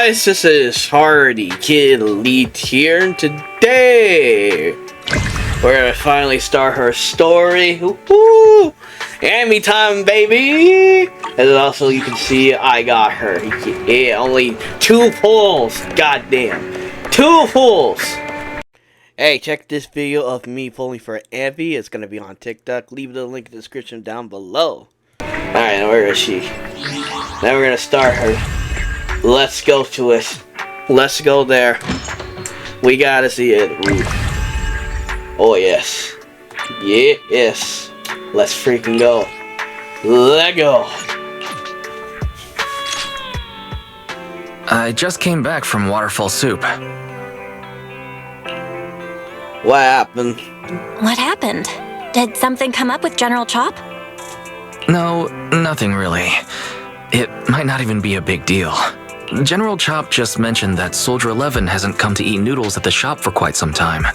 guys, this is PartyKidElite here, and today we're gonna finally start her story. Woo! Anby time, baby! And also, you can see I got her. Yeah, only 2 pulls. Goddamn, 2 pulls. Hey, check this video of me pulling for Anby. It's gonna be on TikTok. Leave the link in the description down below. Alright, where is she? Now we're gonna start her. Let's go to it. Let's go there. We gotta see it. Ooh. Oh yes. Yes. Let's freaking go. Let go. I just came back from Waterfall Soup. What happened? What happened? Did something come up with General Chop? No, nothing really. It might not even be a big deal. General Chop just mentioned that Soldier 11 hasn't come to eat noodles at the shop for quite some time.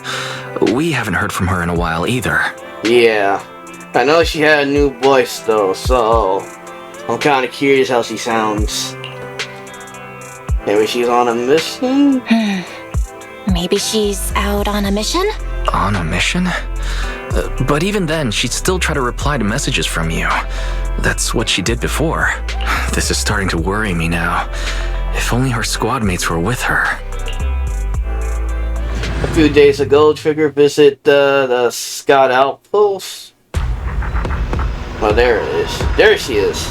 We haven't heard from her in a while either. Yeah. I know she had a new voice though, so I'm kind of curious how she sounds. Maybe she's on a mission? Maybe she's out on a mission? On a mission? But even then, she'd still try to reply to messages from you. That's what she did before. This is starting to worry me now. If only her squad mates were with her. A few days ago, Trigger visited the Scout Outpost. Oh, there it is. There she is.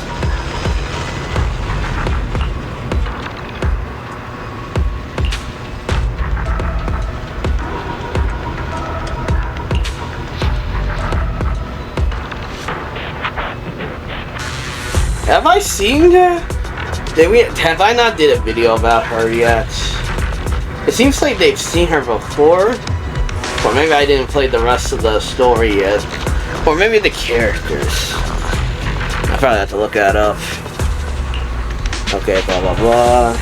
Have I seen her? Have I not did a video about her yet? It seems like they've seen her before. Or maybe I didn't play the rest of the story yet. Or maybe the characters. I probably have to look that up. Okay, blah blah blah.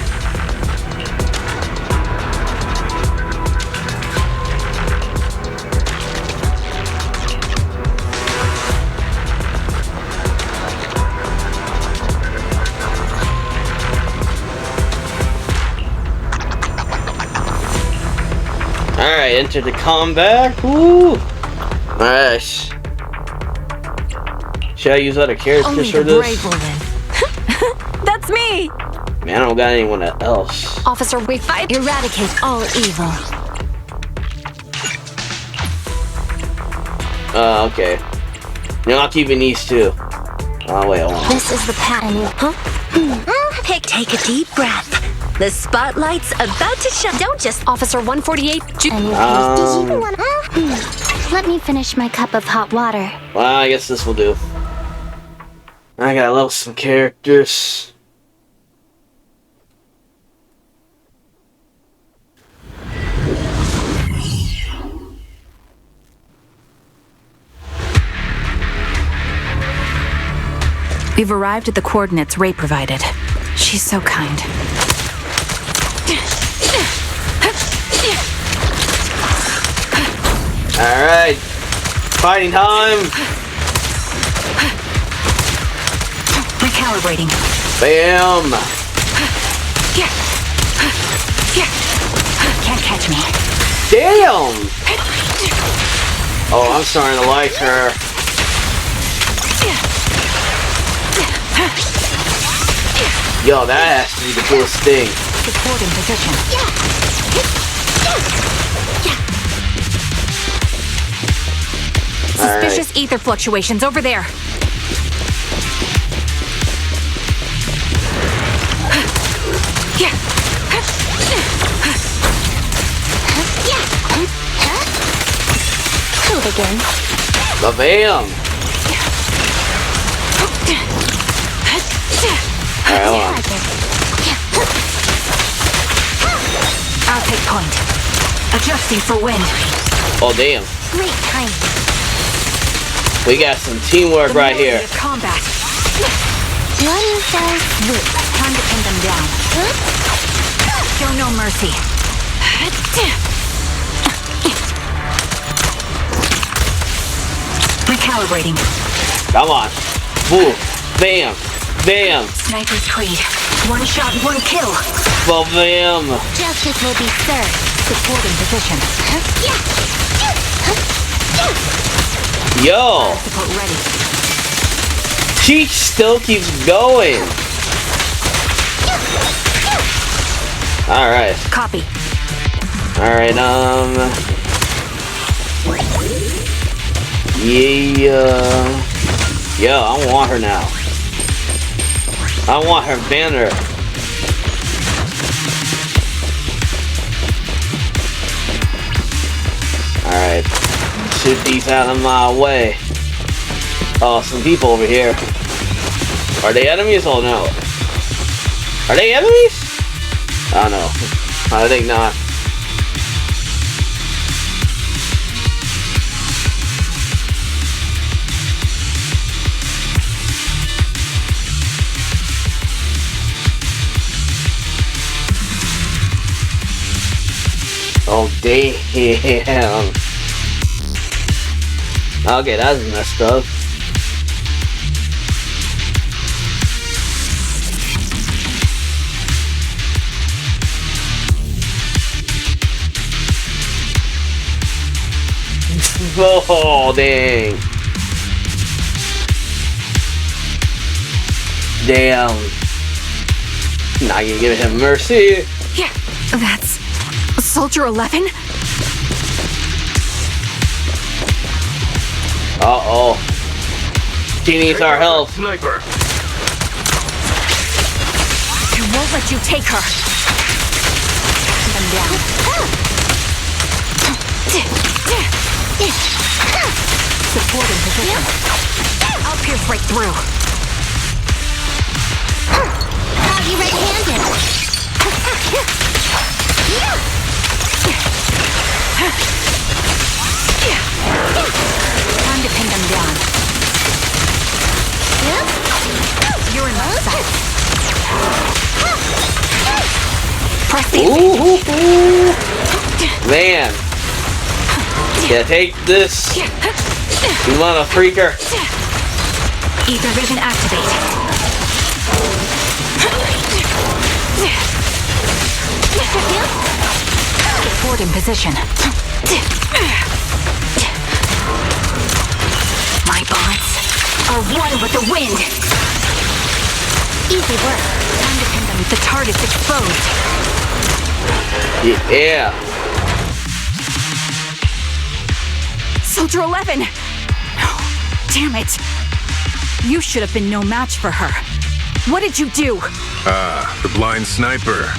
Alright, enter the combat. Woo! Alright. Should I use other characters for this? That's me! Man, I don't got anyone else. Officer, we fight. Eradicate all evil. Okay. You know, I'm keeping these two. Oh, wait, hold on. This is the pattern. Take a deep breath. The spotlight's about to shine. Don't just... Officer 148. Let me finish my cup of hot water. Well, I guess this will do. I gotta level some characters. We've arrived at the coordinates Ray provided. She's so kind. Alright. Fighting time. Recalibrating. Bam. Can't catch me. Damn. Oh, I'm starting to like her. Yo, that has to be the coolest thing. Support in position. Suspicious ether fluctuations over there. Do it again. Bam. Alright, hold on. I'll take point. Adjusting for wind. Oh, damn. Great time. We got some teamwork right here. Combat. One fell swoop. Time to pin them down. Show no mercy. Recalibrating. Come on. Boom. Bam. Bam. Sniper's Creed. One shot, one kill. Bam! Justice will be served. Supporting position. Yo! Support ready. She still keeps going. Alright. Copy. Alright, yeah. Yo, I want her now. I want her banner. Alright. Shoot these out of my way. Oh, some people over here. Are they enemies? Oh no. Are they enemies? I don't know. I think not. Oh damn. Okay, that's messed up. Oh dang. Damn. Not gonna give him mercy. Yeah, that's Soldier 11? Uh-oh. She needs our help. Sniper. I won't let you take her. I'm down. Supporting position. I'll pierce right through. I'll be red-handed. Time to pin them down. You're in my sight. Proxies. Ooh. Man. Yeah, take this. You wanna freaker? Ether vision activate. Support in position. My bullets are one with the wind. Easy work. Time to pin them. The target's exposed. Yeah. Soldier 11! No, damn it. You should have been no match for her. What did you do? Ah, the blind sniper.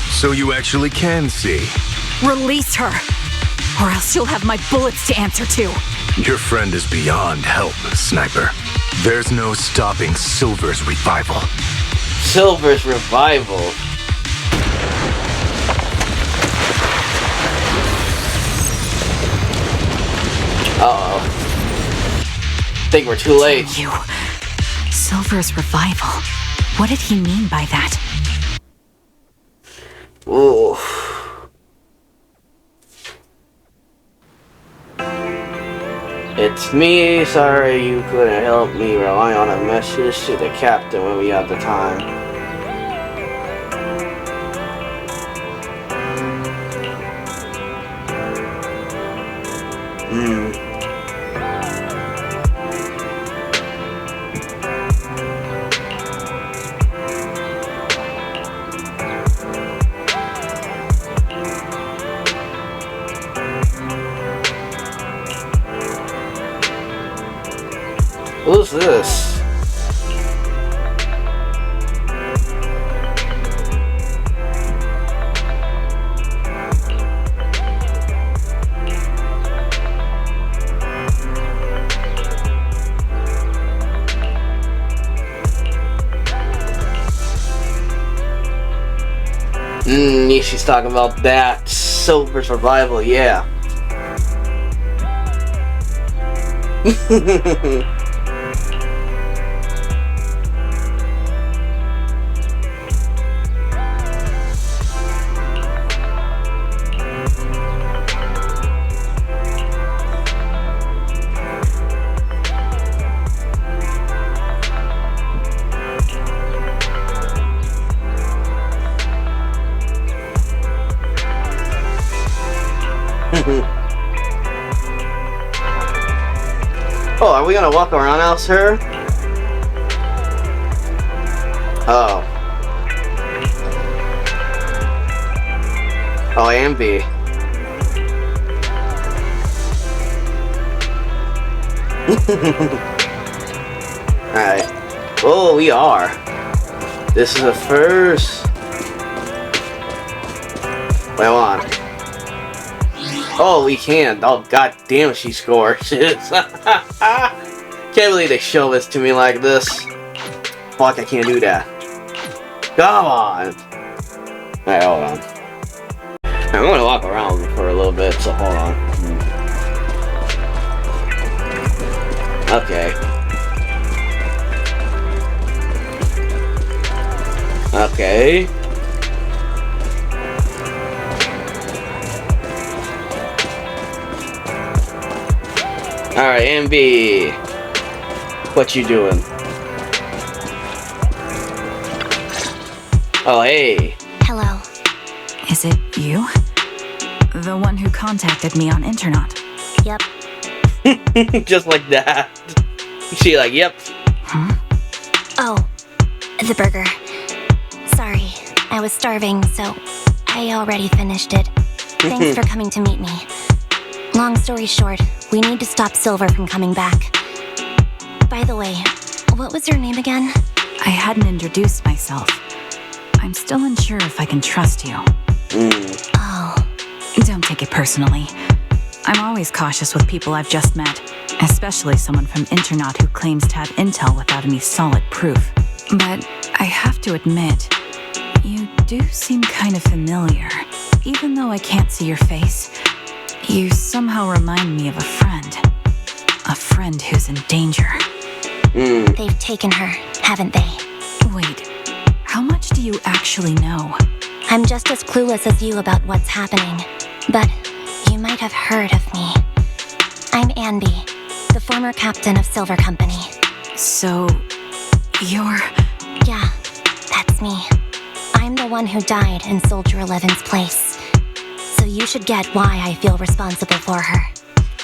So you actually can see. Release her, or else you'll have my bullets to answer to. Your friend is beyond help, Sniper. There's no stopping Silver's revival. Silver's revival. Uh-oh. Think we're too late. You. Silver's revival. What did he mean by that? Ooh. It's me. Sorry you couldn't help me. Rely on a message to the captain when we have the time. Who's this? Yeah, she's talking about that Silver Survival, yeah. Oh, are we gonna walk around out, sir? Oh. Oh, Anby. Alright. Oh, we are. This is the first. Wait, hold on. Oh, we can. Oh, god damn, she's gorgeous. Can't believe they show this to me like this. Fuck, I can't do that. Come on. Alright, hold on. I'm gonna walk around for a little bit, so hold on. Okay. Okay. Alright, Anby. What you doing? Oh, hey. Hello. Is it you? The one who contacted me on Internet? Yep. Just like that. She like, yep. Huh? Oh, the burger. Sorry, I was starving, so I already finished it. Thanks for coming to meet me. Long story short, we need to stop Silver from coming back. By the way, what was your name again? I hadn't introduced myself. I'm still unsure if I can trust you. Oh. Don't take it personally. I'm always cautious with people I've just met, especially someone from Internet who claims to have intel without any solid proof. But I have to admit, you do seem kind of familiar. Even though I can't see your face, you somehow remind me of a friend. A friend who's in danger. They've taken her, haven't they? Wait, how much do you actually know? I'm just as clueless as you about what's happening, but you might have heard of me. I'm Anby, the former captain of Silver Company. So, you're... Yeah, that's me. I'm the one who died in Soldier 11's place. So you should get why I feel responsible for her.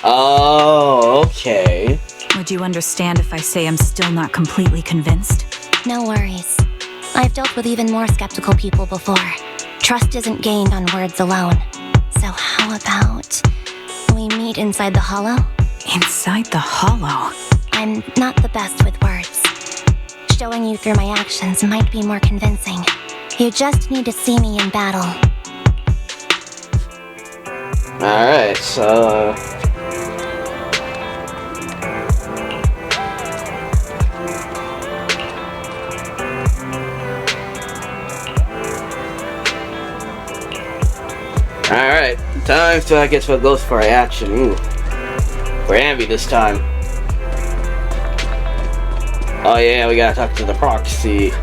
Oh, okay. Would you understand if I say I'm still not completely convinced? No worries. I've dealt with even more skeptical people before. Trust isn't gained on words alone. So how about we meet inside the hollow? Inside the hollow? I'm not the best with words. Showing you through my actions might be more convincing. You just need to see me in battle. Alright, so... Alright, time to, I guess, what goes for action. Ooh. For Anby this time. Oh yeah, we gotta talk to the Proxy.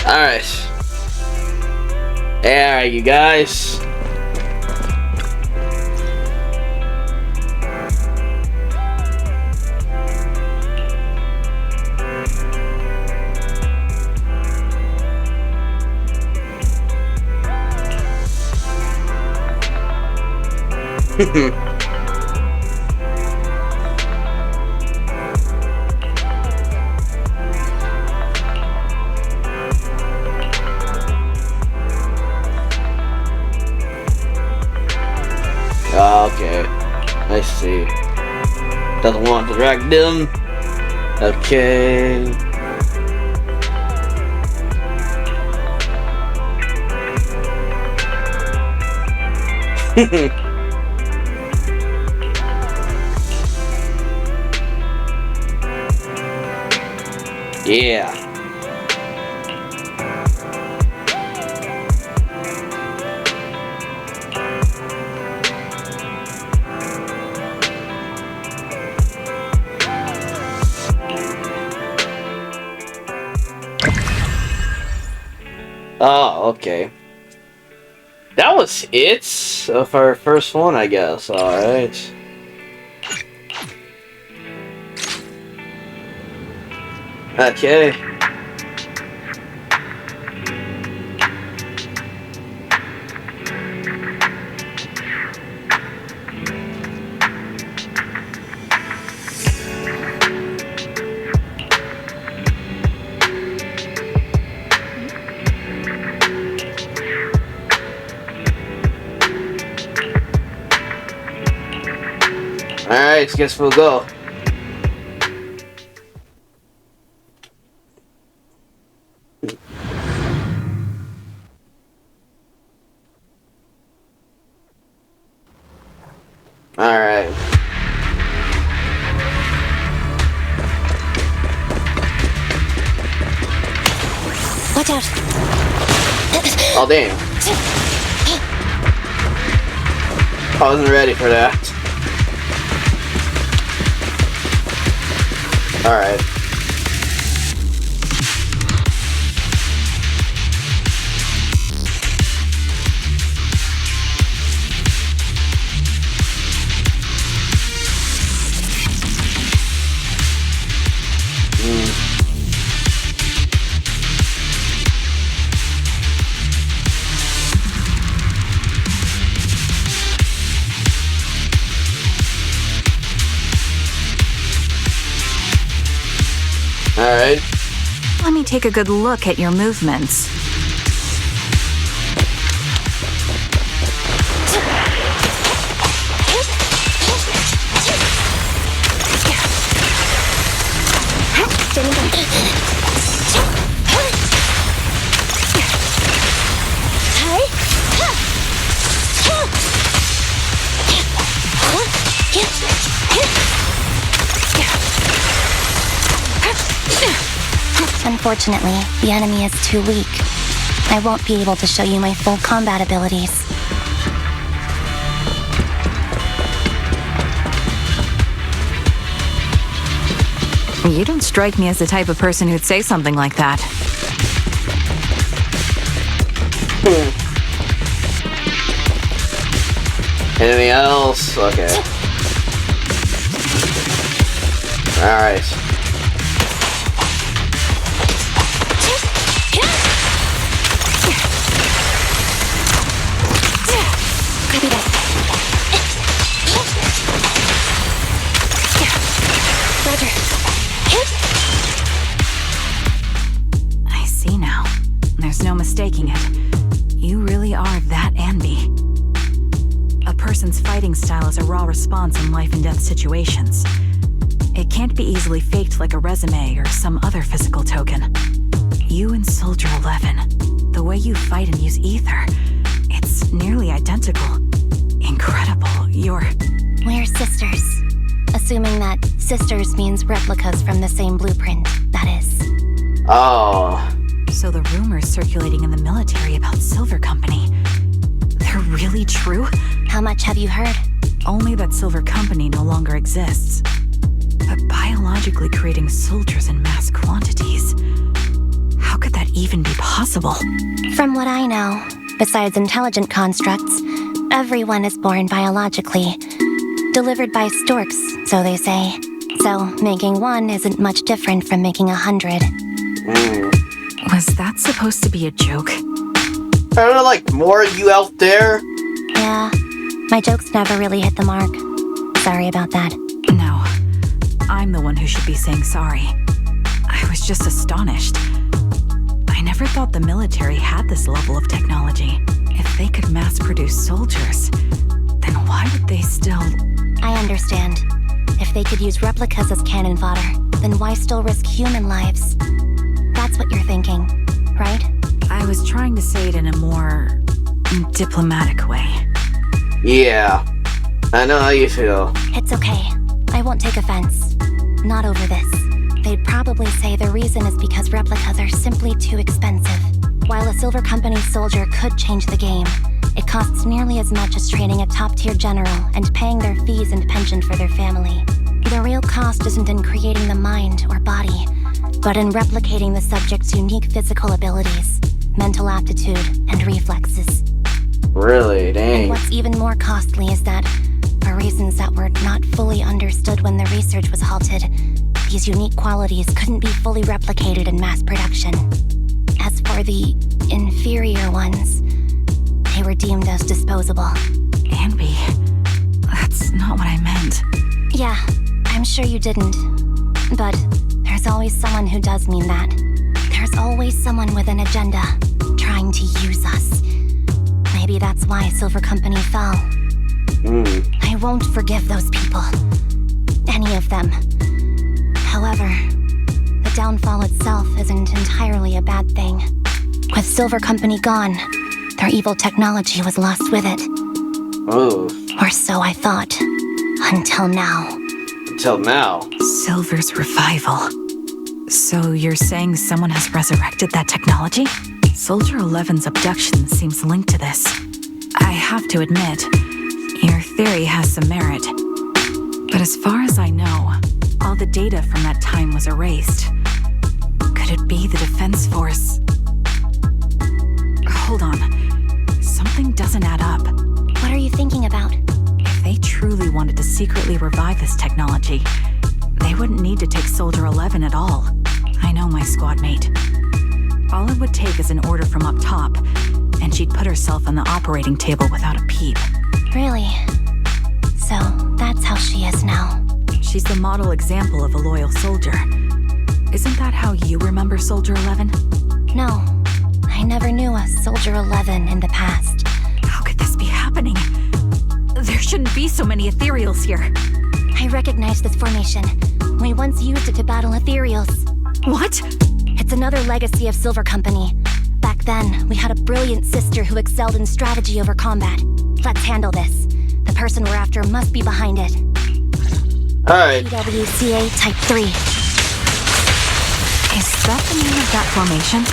Alright. Alright, you guys. Okay, I see. Doesn't want to drag them. Okay. Yeah. Oh, okay. That was it for our first one, I guess. Alright. Okay. Alright, guess we'll go. Alright. Watch out. Oh, damn. I wasn't ready for that. Alright. Alright. Let me take a good look at your movements. Unfortunately, the enemy is too weak. I won't be able to show you my full combat abilities. You don't strike me as the type of person who'd say something like that. Anything else? Okay. Alright. Copy that. Roger. I see now. There's no mistaking it. You really are that Anby. A person's fighting style is a raw response in life and death situations. It can't be easily faked like a resume or some other physical token. You and Soldier 11, the way you fight and use ether, it's nearly identical. Incredible. We're sisters. Assuming that sisters means replicas from the same blueprint, that is. Oh. So the rumors circulating in the military about Silver Company, they're really true? How much have you heard? Only that Silver Company no longer exists. But biologically creating soldiers in mass quantities, how could that even be possible? From what I know, besides intelligent constructs, everyone is born biologically. Delivered by storks, so they say. So, making one isn't much different from making 100. Was that supposed to be a joke? I don't know, like, more of you out there? Yeah, my jokes never really hit the mark. Sorry about that. No, I'm the one who should be saying sorry. I was just astonished. I never thought the military had this level of technology. If they could mass produce soldiers, then why would they still... I understand. If they could use replicas as cannon fodder, then why still risk human lives? That's what you're thinking, right? I was trying to say it in a more diplomatic way. Yeah. I know how you feel. It's okay. I won't take offense. Not over this. They'd probably say the reason is because replicas are simply too expensive. While a Silver Company soldier could change the game, it costs nearly as much as training a top-tier general and paying their fees and pension for their family. The real cost isn't in creating the mind or body, but in replicating the subject's unique physical abilities, mental aptitude, and reflexes. Really? Dang. And what's even more costly is that, for reasons that were not fully understood when the research was halted, these unique qualities couldn't be fully replicated in mass production. As for the inferior ones, they were deemed as disposable. Anby, that's not what I meant. Yeah, I'm sure you didn't. But there's always someone who does mean that. There's always someone with an agenda, trying to use us. Maybe that's why Silver Company fell. I won't forgive those people. any of them. However, the downfall itself isn't entirely a bad thing. With Silver Company gone, their evil technology was lost with it. Oh. Or so I thought. Until now. Until now. Silver's revival. So you're saying someone has resurrected that technology? Soldier 11's abduction seems linked to this. I have to admit, your theory has some merit. But as far as I know, all the data from that time was erased. Could it be the Defense Force? Hold on. Something doesn't add up. What are you thinking about? If they truly wanted to secretly revive this technology, they wouldn't need to take Soldier 11 at all. I know my squad mate. All it would take is an order from up top, and she'd put herself on the operating table without a peep. Really? So, that's how she is now. She's the model example of a loyal soldier. Isn't that how you remember Soldier 11? No, I never knew a Soldier 11 in the past. How could this be happening? There shouldn't be so many ethereals here. I recognize this formation. We once used it to battle ethereals. What? It's another legacy of Silver Company. Back then, we had a brilliant sister who excelled in strategy over combat. Let's handle this. The person we're after must be behind it. Alright. PWCA Type 3. Is that the name of that formation?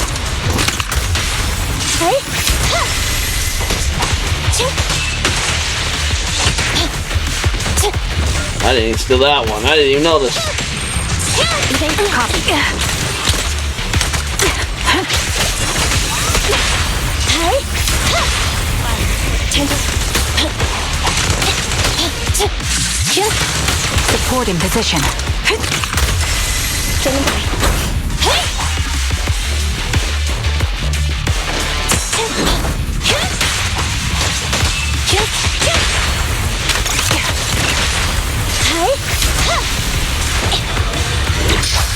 Hey? I didn't even steal that one. I didn't even notice. Copy. Support in position.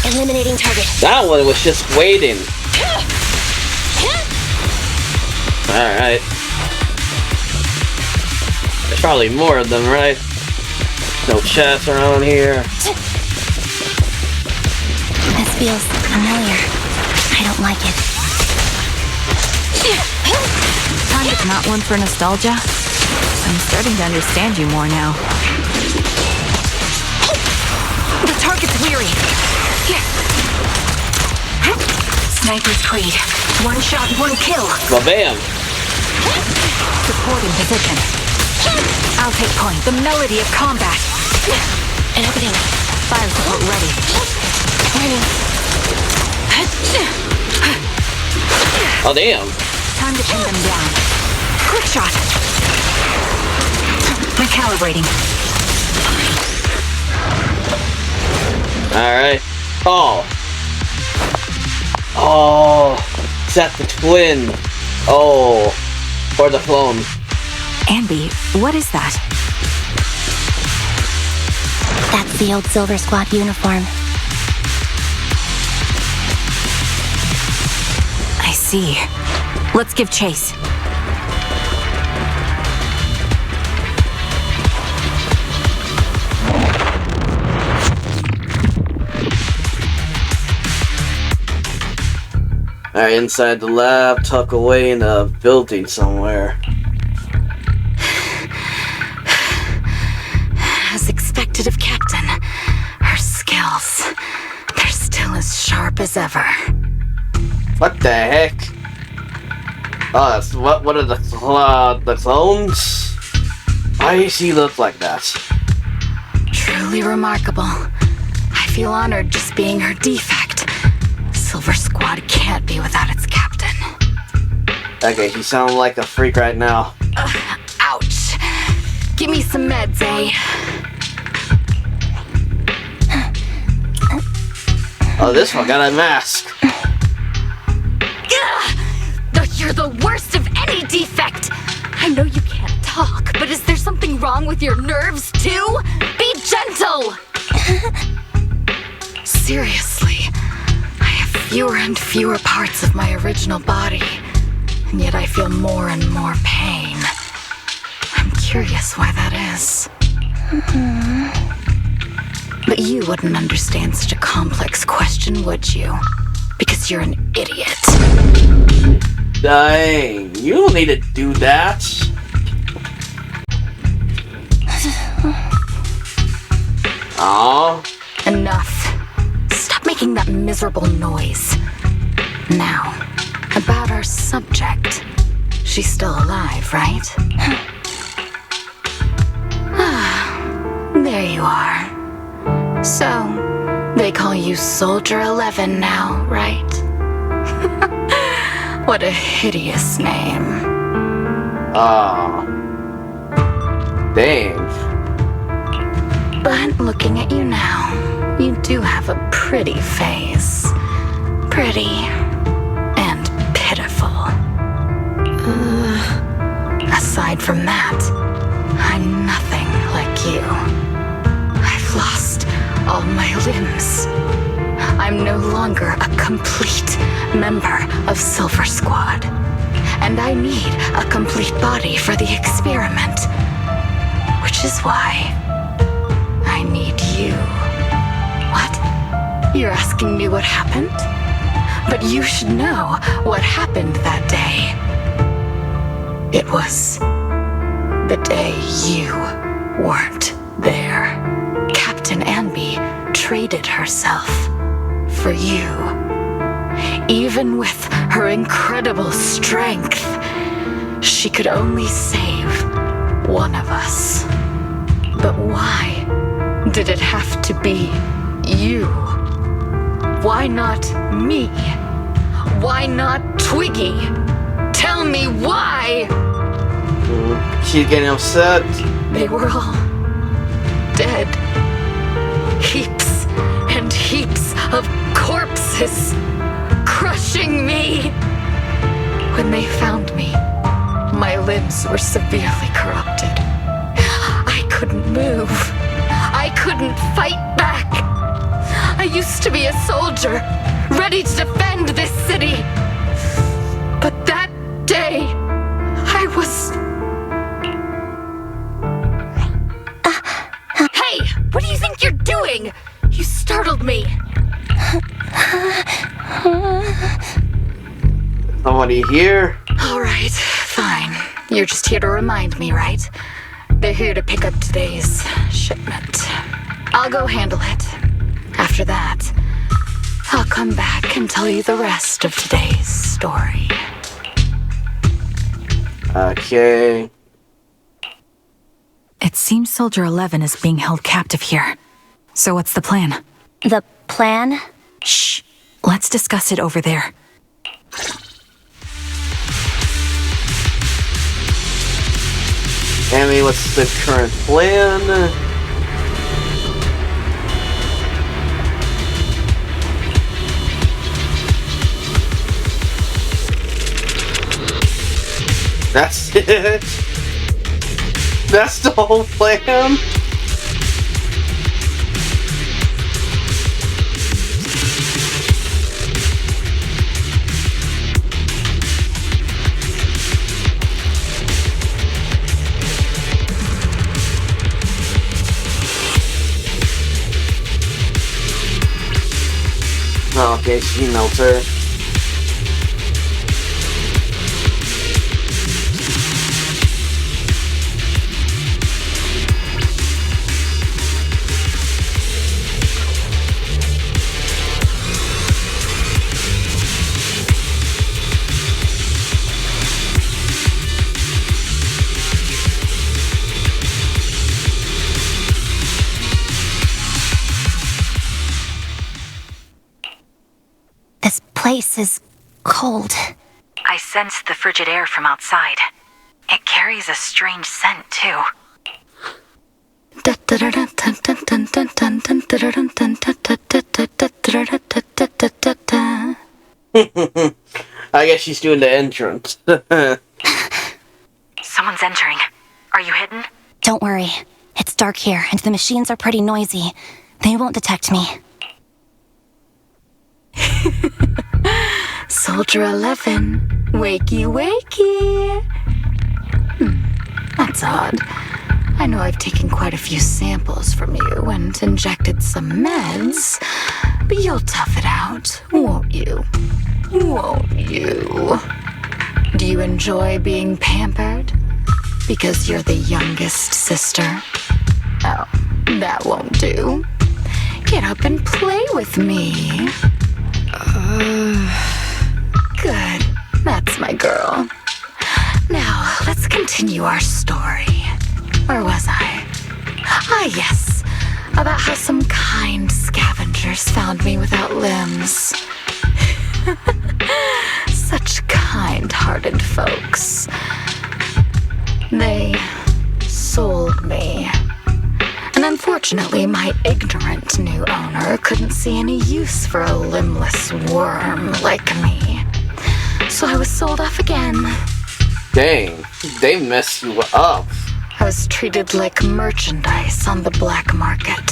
Eliminating target. That one was just waiting. Alright. There's probably more of them, right? No chests around here. This feels familiar. I don't like it. Time to not one for nostalgia. I'm starting to understand you more now. The target's weary. Sniper's Creed. One shot, one kill. Well, bam. Support in position. I'll take point. The melody of combat. An opening. Fire support ready. Warning. Oh, damn. Time to pin them down. Quick shot. Recalibrating. Alright. Oh. Oh. Is that the twin? Oh. Or the clone. Anby, what is that? That's the old Silver Squad uniform. I see. Let's give chase. Alright, inside the lab, tuck away in a building somewhere. As expected of Captain, her skills, they're still as sharp as ever. What the heck? Oh, that's what are the clones? Why does he look like that? Truly remarkable. I feel honored just being her defect. Silver Squad can't be without its captain. Okay, he sounds like a freak right now. Ouch. Give me some meds, eh? Oh, this one got a mask. You're the worst of any defect! I know you can't talk, but is there something wrong with your nerves, too? Be gentle! Seriously, I have fewer and fewer parts of my original body, and yet I feel more and more pain. I'm curious why that is. But you wouldn't understand such a complex question, would you? Because you're an idiot. Dang, you don't need to do that. Aww. Enough. Stop making that miserable noise. Now, about our subject. She's still alive, right? There you are. So, they call you Soldier 11 now, right? What a hideous name. Dang. But looking at you now, you do have a pretty face. Pretty and pitiful. Aside from that, I'm nothing like you. I've lost all my limbs. I'm no longer a complete member of Silver Squad. And I need a complete body for the experiment. Which is why I need you. What? You're asking me what happened? But you should know what happened that day. It was the day you weren't there. Captain Anby traded herself for you. Even with her incredible strength, she could only save one of us. But why did it have to be you? Why not me? Why not Twiggy? Tell me why! She's getting upset. They were all dead. Heaps and heaps of corpses crushing me. When they found me, my limbs were severely corrupted. I couldn't move. I couldn't fight back. I used to be a soldier, ready to defend this city. But that day, I was... Hey, what do you think you're doing? You startled me. Somebody here? All right, fine. You're just here to remind me, right? They're here to pick up today's shipment. I'll go handle it. After that, I'll come back and tell you the rest of today's story. Okay. It seems Soldier 11 is being held captive here. So what's the plan? The plan? Shh. Let's discuss it over there. Anby, what's the current plan? That's it? That's the whole plan? Oh, okay, she knows her. This place is cold. I sense the frigid air from outside. It carries a strange scent, too. I guess she's doing the entrance. Someone's entering. Are you hidden? Don't worry. It's dark here, and the machines are pretty noisy. They won't detect me. Soldier 11, wakey wakey. That's odd. I know I've taken quite a few samples from you and injected some meds, but you'll tough it out, won't you? Won't you? Do you enjoy being pampered? Because you're the youngest sister? Oh, that won't do. Get up and play with me. Good. That's my girl. Now, let's continue our story. Where was I? Ah, yes. About how some kind scavengers found me without limbs. Such kind-hearted folks. They sold me. And unfortunately, my ignorant new owner couldn't see any use for a limbless worm like me. So I was sold off again. Dang, they messed you up. I was treated like merchandise on the black market.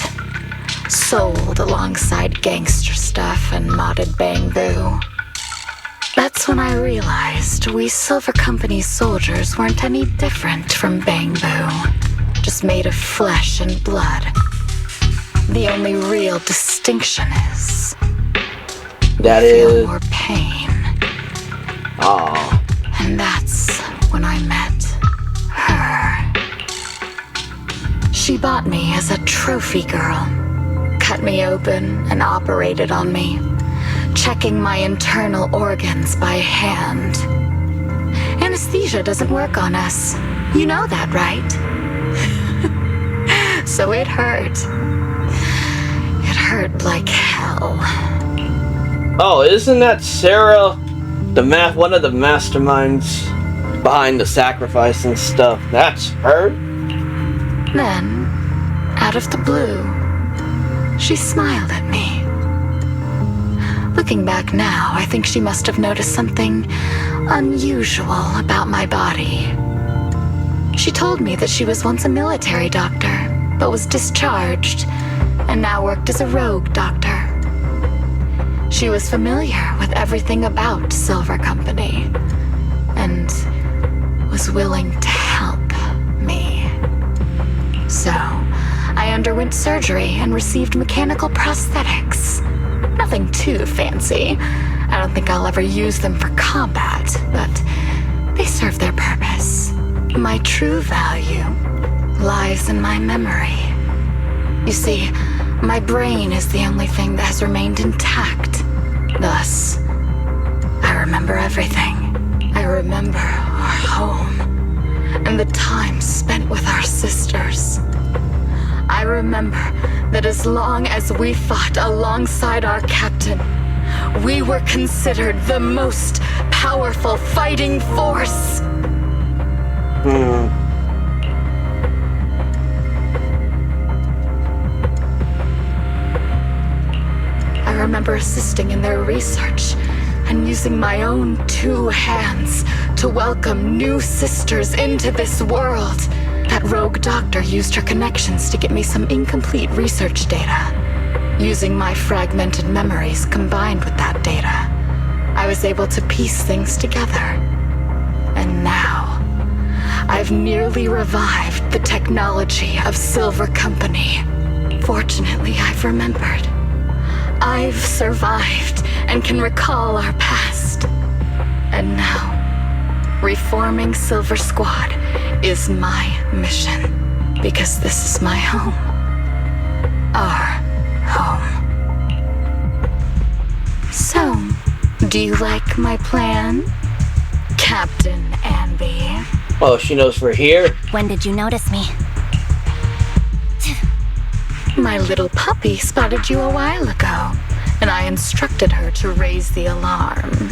Sold alongside gangster stuff and modded bamboo. That's when I realized we Silver Company soldiers weren't any different from bamboo. Just made of flesh and blood. The only real distinction is That we feel is. more pain. Aw. And that's when I met her. She bought me as a trophy girl. Cut me open and operated on me, checking my internal organs by hand. Anesthesia doesn't work on us. You know that, right? So it hurt. It hurt like hell. Oh, isn't that Sarah, one of the masterminds behind the sacrifice and stuff? That's her? Then, out of the blue, she smiled at me. Looking back now, I think she must have noticed something unusual about my body. She told me that she was once a military doctor, but was discharged, and now worked as a rogue doctor. She was familiar with everything about Silver Company, and was willing to help me. So, I underwent surgery and received mechanical prosthetics. Nothing too fancy. I don't think I'll ever use them for combat, but they serve their purpose. My true value lies in my memory. You see, my brain is the only thing that has remained intact. Thus, I remember everything. I remember our home and the time spent with our sisters. I remember that as long as we fought alongside our captain, we were considered the most powerful fighting force. I remember assisting in their research and using my own 2 hands to welcome new sisters into this world. That rogue doctor used her connections to get me some incomplete research data. Using my fragmented memories combined with that data, I was able to piece things together. And now, I've nearly revived the technology of Silver Company. Fortunately, I've remembered. I've survived and can recall our past. And now, reforming Silver Squad is my mission, because this is my home. Our home. So, do you like my plan, Captain Anby? Oh, she knows we're here? When did you notice me? My little puppy spotted you a while ago, and I instructed her to raise the alarm.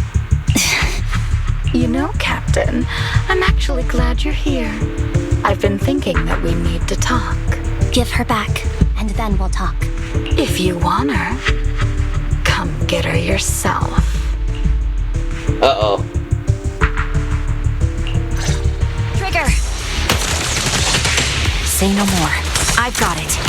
You know, Captain, I'm actually glad you're here. I've been thinking that we need to talk. Give her back, and then we'll talk. If you want her, come get her yourself. Uh-oh. Trigger! Say no more. I've got it.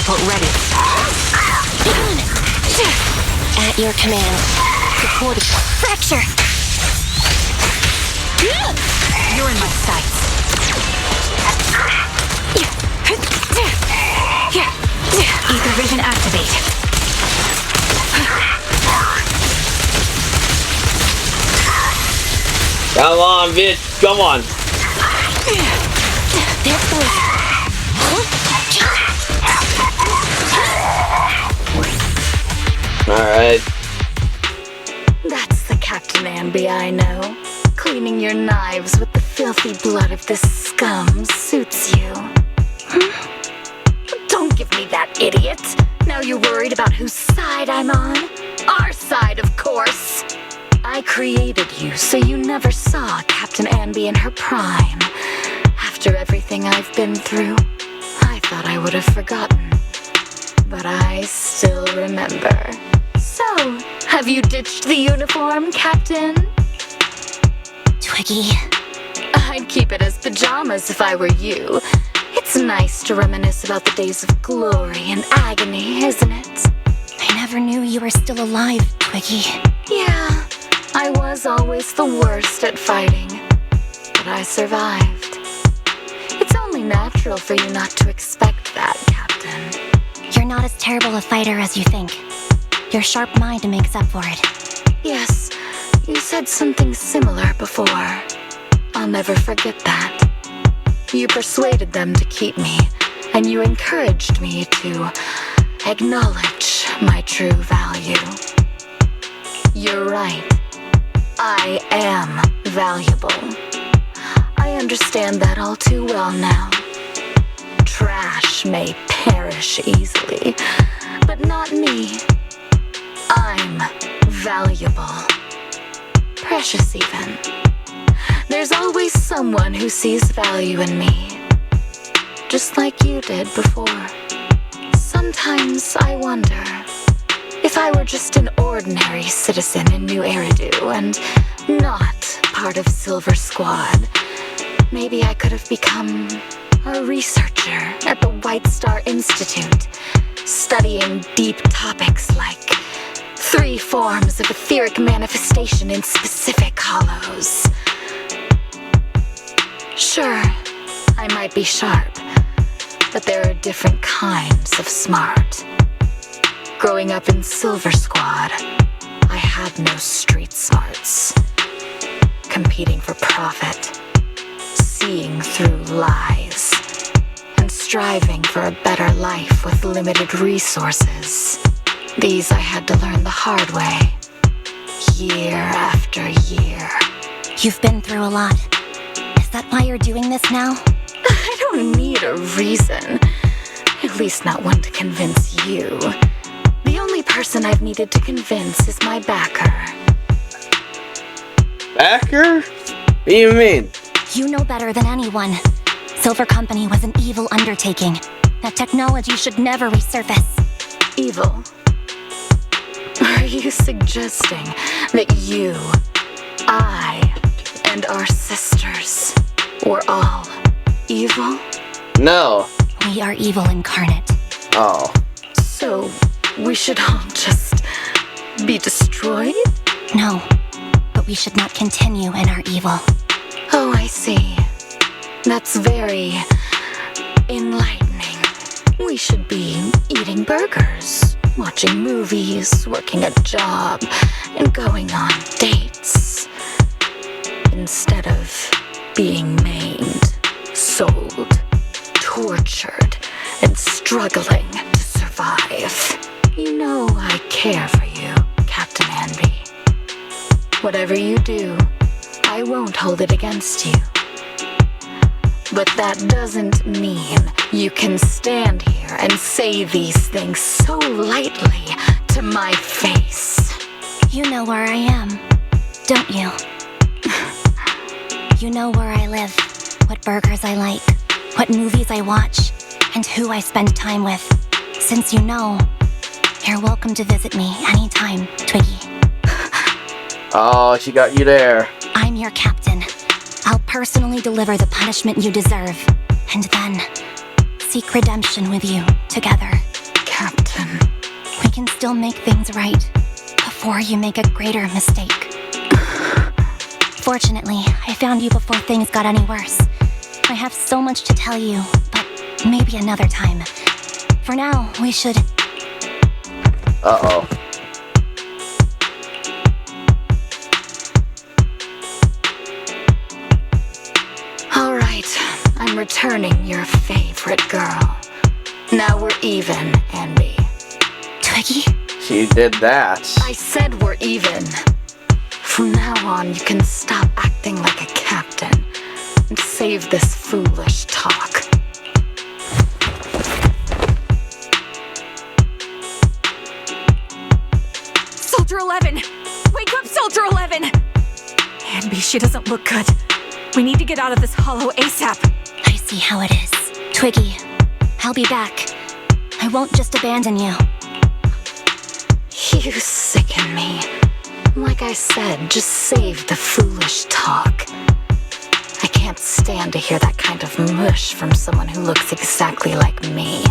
support ready. At your command. Support Fracture! You're in my sights. Ether vision activate. Come on, bitch. Come on. Alright. That's the Captain Anby I know. Cleaning your knives with the filthy blood of this scum suits you. Don't give me that, idiot. Now you're worried about whose side I'm on? Our side, of course. I created you so you never saw Captain Anby in her prime. After everything I've been through, I thought I would have forgotten. But I still remember. So, have you ditched the uniform, Captain? Twiggy. I'd keep it as pajamas if I were you. It's nice to reminisce about the days of glory and agony, isn't it? I never knew you were still alive, Twiggy. Yeah, I was always the worst at fighting. But I survived. It's only natural for you not to expect that, Captain. You're not as terrible a fighter as you think. Your sharp mind makes up for it. Yes, you said something similar before. I'll never forget that. You persuaded them to keep me, and you encouraged me to acknowledge my true value. You're right. I am valuable. I understand that all too well now. Trash may perish easily, but not me. I'm valuable. Precious even. There's always someone who sees value in me. Just like you did before. Sometimes I wonder if I were just an ordinary citizen in New Eridu and not part of Silver Squad, maybe I could have become a researcher at the White Star Institute, studying deep topics like 3 forms of etheric manifestation in specific hollows. Sure, I might be sharp, but there are different kinds of smart. Growing up in Silver Squad, I had no street smarts. Competing for profit, seeing through lies, and striving for a better life with limited resources. These I had to learn the hard way, year after year. You've been through a lot. Is that why you're doing this now? I don't need a reason. At least not one to convince you. The only person I've needed to convince is my backer. Backer? What do you mean? You know better than anyone. Silver Company was an evil undertaking. That technology should never resurface. Evil? Are you suggesting that you, I, and our sisters were all evil? No. We are evil incarnate. Oh. So, we should all just be destroyed? No, but we should not continue in our evil. Oh, I see. That's very enlightening. We should be eating burgers, watching movies, working a job, and going on dates. Instead of being maimed, sold, tortured, and struggling to survive. You know I care for you, Captain Anby. Whatever you do, I won't hold it against you. But that doesn't mean you can stand here and say these things so lightly to my face. You know where I am, don't you? You know where I live, what burgers I like, what movies I watch, and who I spend time with. Since you know, you're welcome to visit me anytime, Twiggy. Oh, she got you there. I'm your captain. I'll personally deliver the punishment you deserve, and then seek redemption with you together. Captain. We can still make things right before you make a greater mistake. Fortunately, I found you before things got any worse. I have so much to tell you, but maybe another time. For now, we should... Uh-oh. All right, I'm returning your favorite girl. Now we're even, Anby. Twiggy? She did that. I said we're even. From now on, you can stop acting like a captain and save this foolish talk. Soldier 11! Wake up, Soldier 11! Anby, she doesn't look good. We need to get out of this hollow ASAP. I see how it is. Twiggy, I'll be back. I won't just abandon you. You sicken me. Like I said, just save the foolish talk. I can't stand to hear that kind of mush from someone who looks exactly like me.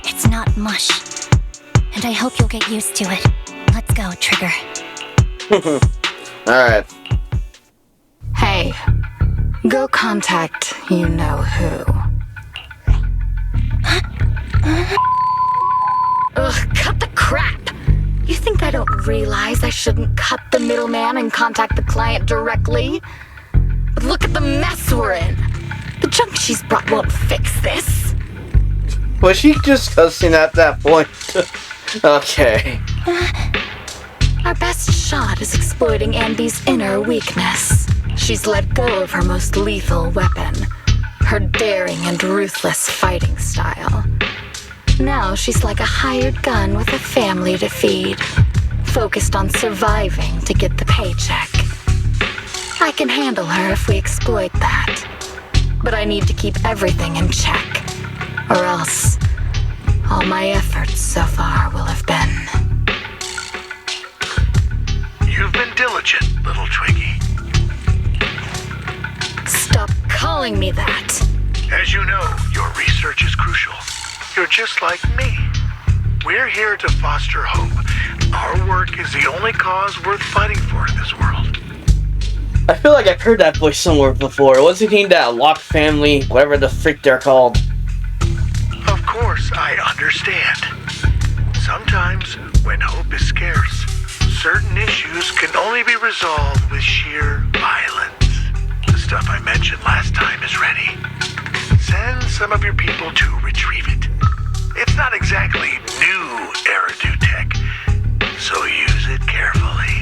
It's not mush. And I hope you'll get used to it. Let's go, Trigger. Alright. Hey, go contact you-know-who. Ugh, cut the crap! You think I don't realize I shouldn't cut the middleman and contact the client directly? But look at the mess we're in! The junk she's brought won't fix this! Was she just cussing at that point? Okay. Our best shot is exploiting Anby's inner weakness. She's let go of her most lethal weapon, her daring and ruthless fighting style. Now she's like a hired gun with a family to feed, focused on surviving to get the paycheck. I can handle her if we exploit that, but I need to keep everything in check, or else all my efforts so far will have been... You've been diligent, little Twiggy. Stop calling me that! As you know, your research is crucial. You're just like me. We're here to foster hope. Our work is the only cause worth fighting for in this world. I feel like I've heard that voice somewhere before. Wasn't he that Locke family, whatever the frick they're called? Of course, I understand. Sometimes, when hope is scarce, certain issues can only be resolved with sheer violence. The stuff I mentioned last time is ready. Send some of your people to retrieve it. It's not exactly new Eridu tech, so use it carefully.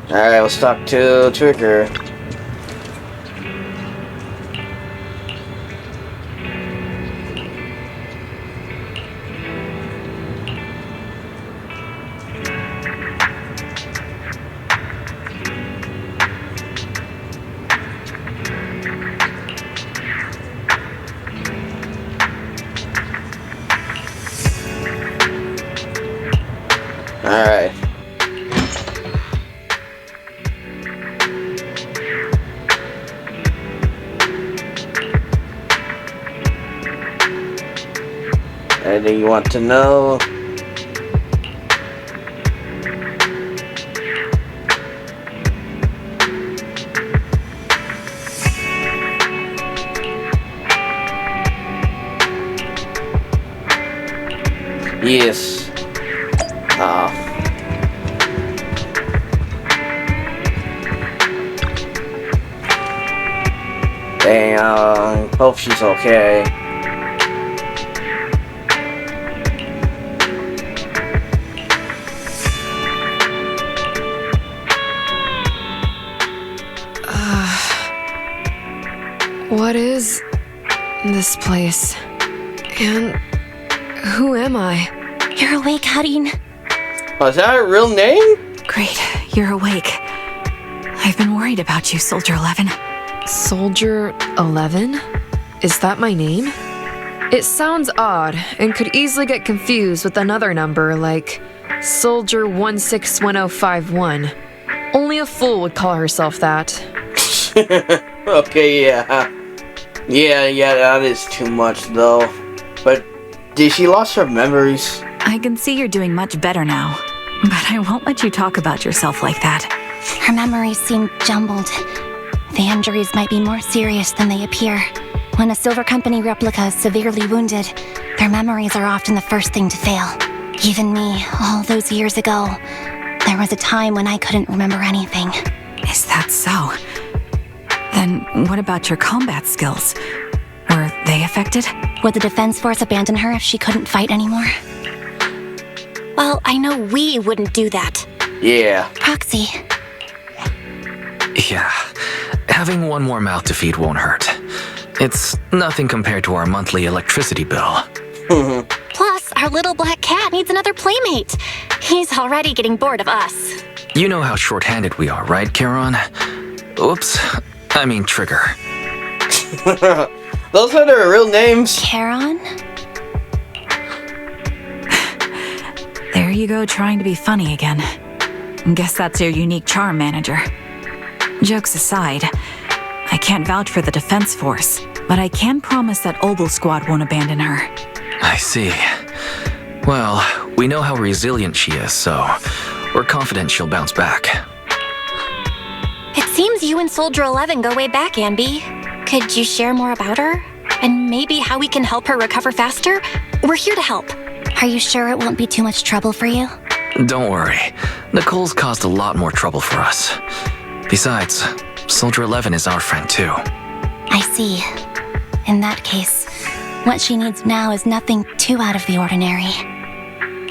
Alright, let's talk to Trigger. Alright. Anything you want to know? Yes. Dang, hope she's okay. What is this place? And who am I? You're awake, Harin. Oh, is that her real name? Great, you're awake. I've been worried about you, Soldier 11. Soldier 11? Is that my name? It sounds odd and could easily get confused with another number like Soldier 161051. Only a fool would call herself that. Okay, yeah. Yeah, that is too much, though. But did she lost her memories? I can see you're doing much better now, but I won't let you talk about yourself like that. Her memories seem jumbled. The injuries might be more serious than they appear. When a Silver Company replica is severely wounded, their memories are often the first thing to fail. Even me, all those years ago, there was a time when I couldn't remember anything. Is that so? Then what about your combat skills? Were they affected? Would the Defense Force abandon her if she couldn't fight anymore? Well, I know we wouldn't do that. Yeah. Proxy, Yeah, having one more mouth to feed won't hurt. It's nothing compared to our monthly electricity bill. plus our little black cat needs another playmate. He's already getting bored of us. You know how short-handed we are, right, Charon? Oops, I mean Trigger. Those are their real names. Charon? There you go, trying to be funny again. Guess that's your unique charm, manager. Jokes aside, I can't vouch for the Defense Force, but I can promise that Obel Squad won't abandon her. I see. Well, we know how resilient she is, so we're confident she'll bounce back. It seems you and Soldier 11 go way back, Anby. Could you share more about her? And maybe how we can help her recover faster? We're here to help. Are you sure it won't be too much trouble for you? Don't worry. Nicole's caused a lot more trouble for us. Besides, Soldier 11 is our friend too. I see. In that case, what she needs now is nothing too out of the ordinary.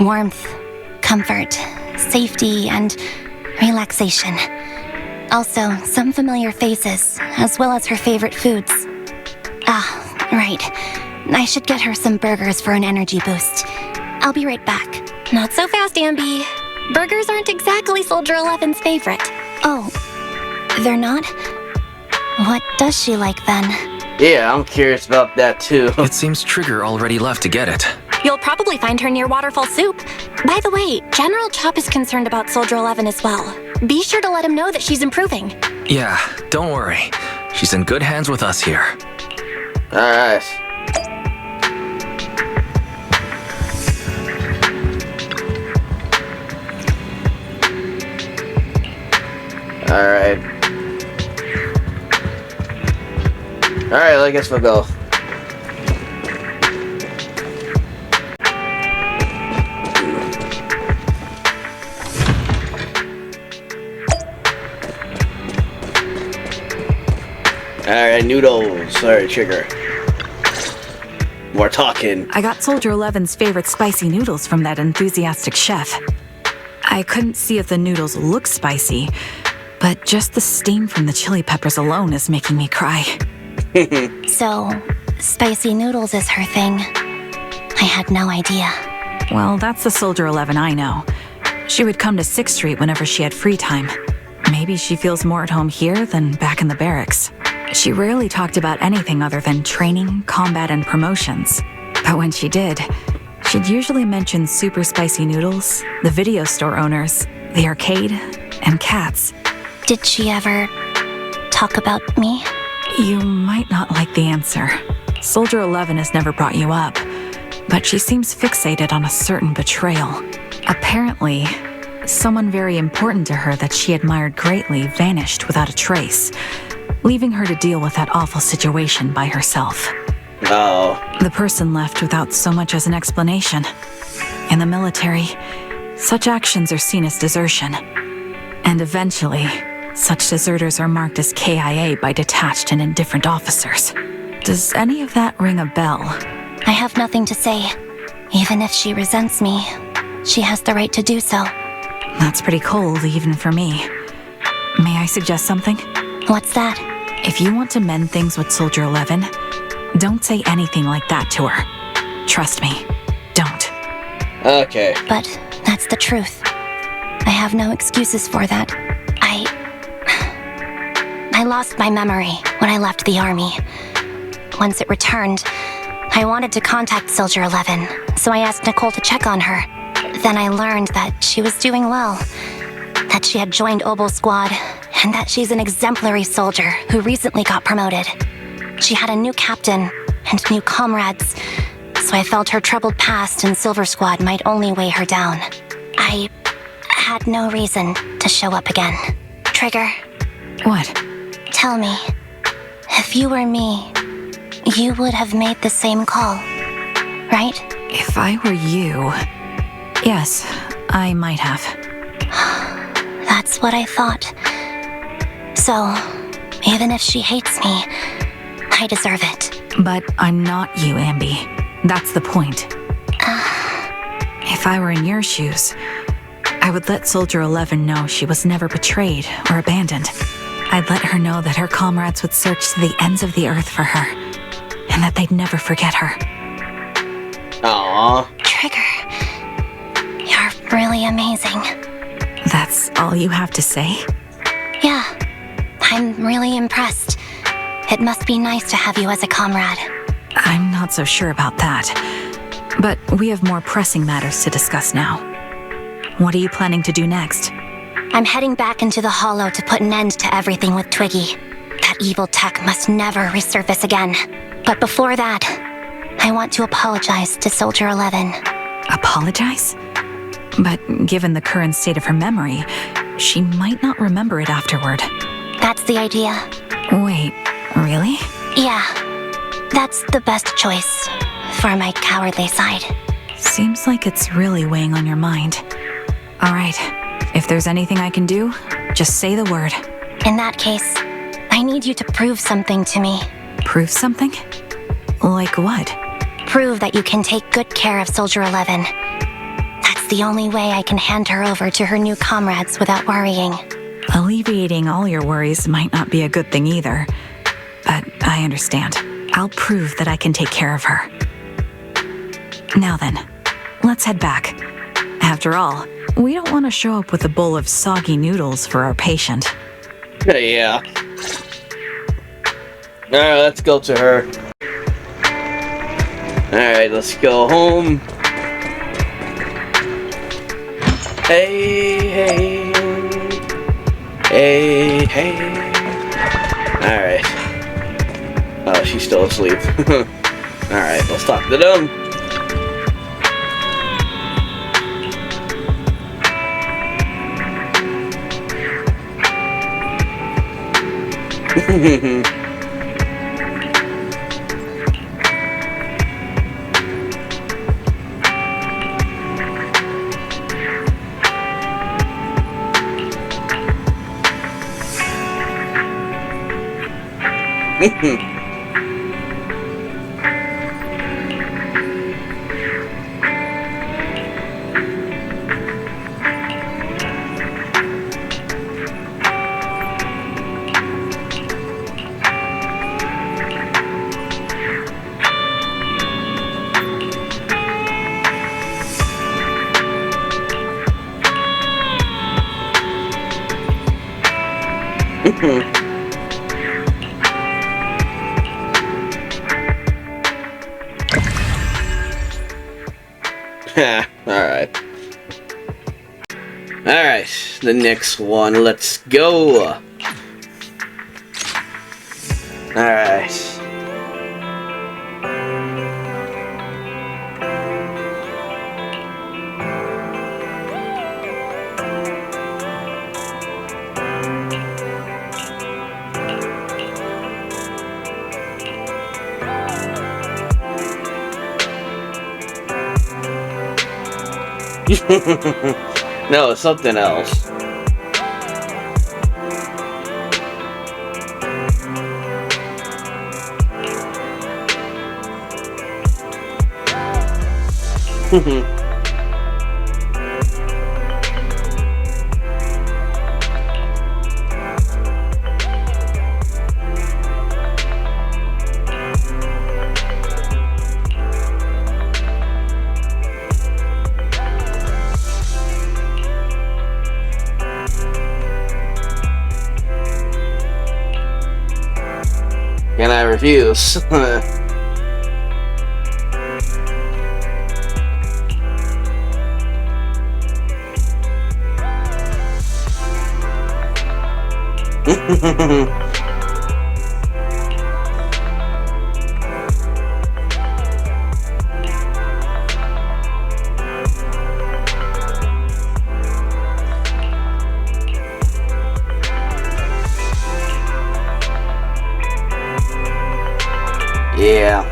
Warmth, comfort, safety, and relaxation. Also, some familiar faces, as well as her favorite foods. Ah, right. I should get her some burgers for an energy boost. I'll be right back. Not so fast, Anby. Burgers aren't exactly Soldier 11's favorite. Oh, they're not? What does she like then? Yeah, I'm curious about that too. It seems Trigger already left to get it. You'll probably find her near Waterfall Soup. By the way, General Chop is concerned about Soldier 11 as well. Be sure to let him know that she's improving. Yeah, don't worry. She's in good hands with us here. Alright. Alright, I guess we'll go. Alright, noodles. Sorry, Trigger. More talking. I got Soldier 11's favorite spicy noodles from that enthusiastic chef. I couldn't see if the noodles look spicy, but just the steam from the chili peppers alone is making me cry. So, spicy noodles is her thing. I had no idea. Well, that's the Soldier 11 I know. She would come to 6th Street whenever she had free time. Maybe she feels more at home here than back in the barracks. She rarely talked about anything other than training, combat, and promotions. But when she did, she'd usually mention super spicy noodles, the video store owners, the arcade, and cats. Did she ever talk about me? You might not like the answer. Soldier 11 has never brought you up, but she seems fixated on a certain betrayal. Apparently, someone very important to her that she admired greatly vanished without a trace, leaving her to deal with that awful situation by herself. Oh. The person left without so much as an explanation. In the military, such actions are seen as desertion. And eventually, such deserters are marked as KIA by detached and indifferent officers. Does any of that ring a bell? I have nothing to say. Even if she resents me, she has the right to do so. That's pretty cold, even for me. May I suggest something? What's that? If you want to mend things with Soldier 11, don't say anything like that to her. Trust me, don't. Okay. But that's the truth. I have no excuses for that. I lost my memory when I left the army. Once it returned, I wanted to contact Soldier 11, so I asked Nicole to check on her. Then I learned that she was doing well, that she had joined Obel Squad, and that she's an exemplary soldier who recently got promoted. She had a new captain and new comrades, so I felt her troubled past in Silver Squad might only weigh her down. I had no reason to show up again. Trigger, What? tell me, if you were me, you would have made the same call, right? If I were you... Yes, I might have. That's what I thought. So, even if she hates me, I deserve it. But I'm not you, Anby. That's the point. If I were in your shoes, I would let Soldier 11 know she was never betrayed or abandoned. I'd let her know that her comrades would search to the ends of the earth for her, and that they'd never forget her. Aww. Trigger, you're really amazing. That's all you have to say? Yeah, I'm really impressed. It must be nice to have you as a comrade. I'm not so sure about that. But we have more pressing matters to discuss now. What are you planning to do next? I'm heading back into the Hollow to put an end to everything with Twiggy. That evil tech must never resurface again. But before that, I want to apologize to Soldier 11. Apologize? But given the current state of her memory, she might not remember it afterward. That's the idea. Wait, really? Yeah, that's the best choice for my cowardly side. Seems like it's really weighing on your mind. All right, if there's anything I can do, just say the word. In that case, I need you to prove something to me. Prove something? Like what? Prove that you can take good care of Soldier 11. That's the only way I can hand her over to her new comrades without worrying. Alleviating all your worries might not be a good thing either. But I understand. I'll prove that I can take care of her. Now then, let's head back. After all, we don't want to show up with a bowl of soggy noodles for our patient. Yeah. Alright, let's go to her. Alright, let's go home. Hey, hey. Hey, hey. Alright. Oh, she's still asleep. Alright, let's talk to them. Alright. Alright, the next one. Let's go. Alright. No, it's something else. And I refuse. Yeah. Yeah.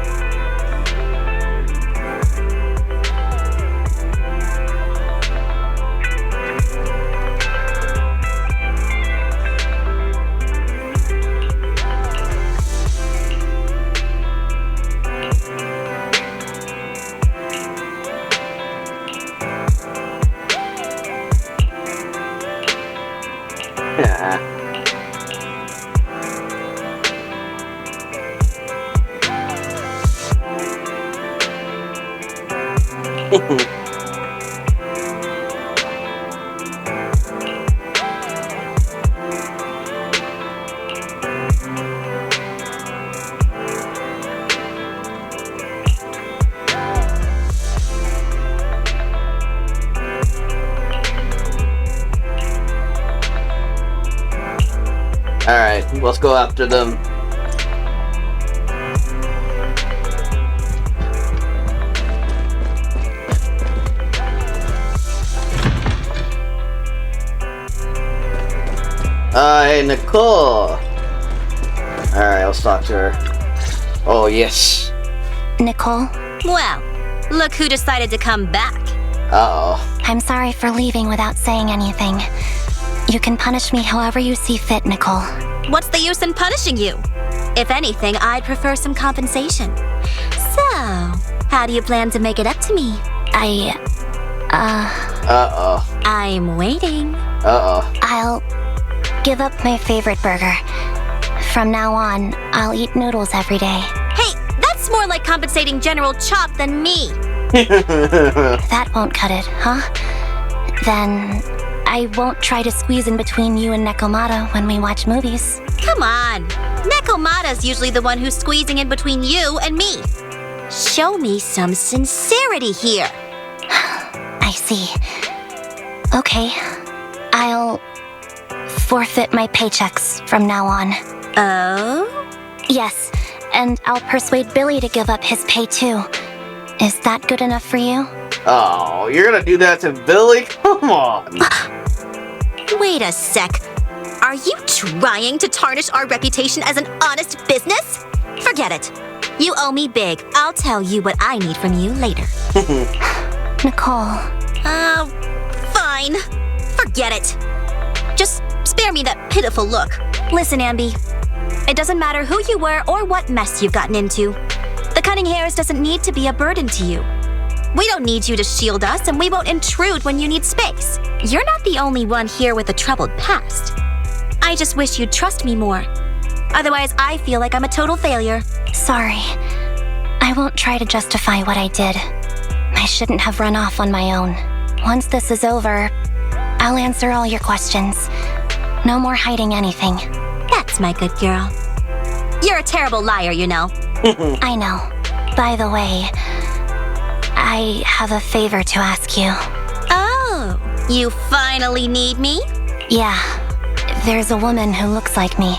Alright, let's go after them. Hey, Nicole. Alright, let's talk to her. Oh, yes. Nicole, Well, look who decided to come back. Uh-oh. I'm sorry for leaving without saying anything. You can punish me however you see fit, Nicole. What's the use in punishing you? If anything, I'd prefer some compensation. So, how do you plan to make it up to me? Uh-oh. I'm waiting. Uh-oh. I'll give up my favorite burger. From now on, I'll eat noodles every day. Hey, that's more like compensating General Chop than me. That won't cut it, huh? Then I won't try to squeeze in between you and Nekomata when we watch movies. Come on. Nekomata's usually the one who's squeezing in between you and me. Show me some sincerity here. I see. Okay, I'll forfeit my paychecks from now on. Oh? Yes, and I'll persuade Billy to give up his pay too. Is that good enough for you? Oh, you're gonna do that to Billy? Come on. Wait a sec. Are you trying to tarnish our reputation as an honest business? Forget it. You owe me big. I'll tell you what I need from you later. Nicole. Fine. Forget it. Just spare me that pitiful look. Listen, Anby. It doesn't matter who you were or what mess you've gotten into. The Cunning Hares doesn't need to be a burden to you. We don't need you to shield us, and we won't intrude when you need space. You're not the only one here with a troubled past. I just wish you'd trust me more. Otherwise, I feel like I'm a total failure. Sorry. I won't try to justify what I did. I shouldn't have run off on my own. Once this is over, I'll answer all your questions. No more hiding anything. That's my good girl. You're a terrible liar, you know. I know. By the way, I have a favor to ask you. Oh, you finally need me? Yeah. There's a woman who looks like me.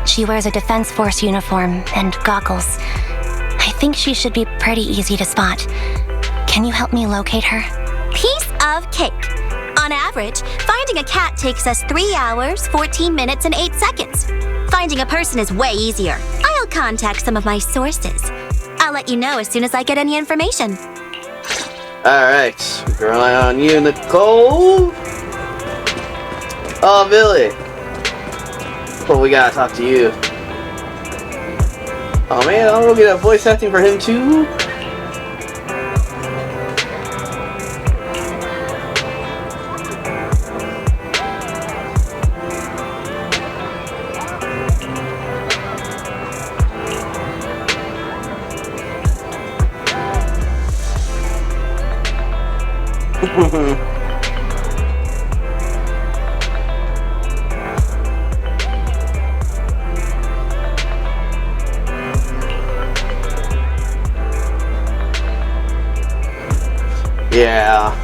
She wears a Defense Force uniform and goggles. I think she should be pretty easy to spot. Can you help me locate her? Piece of cake. On average, finding a cat takes us 3 hours, 14 minutes, and 8 seconds. Finding a person is way easier. I'll contact some of my sources. I'll let you know as soon as I get any information. Alright, we can rely on you, Nicole. Oh, Billy. Well, we gotta talk to you. Oh man, I'll go get a voice acting for him too. Yeah.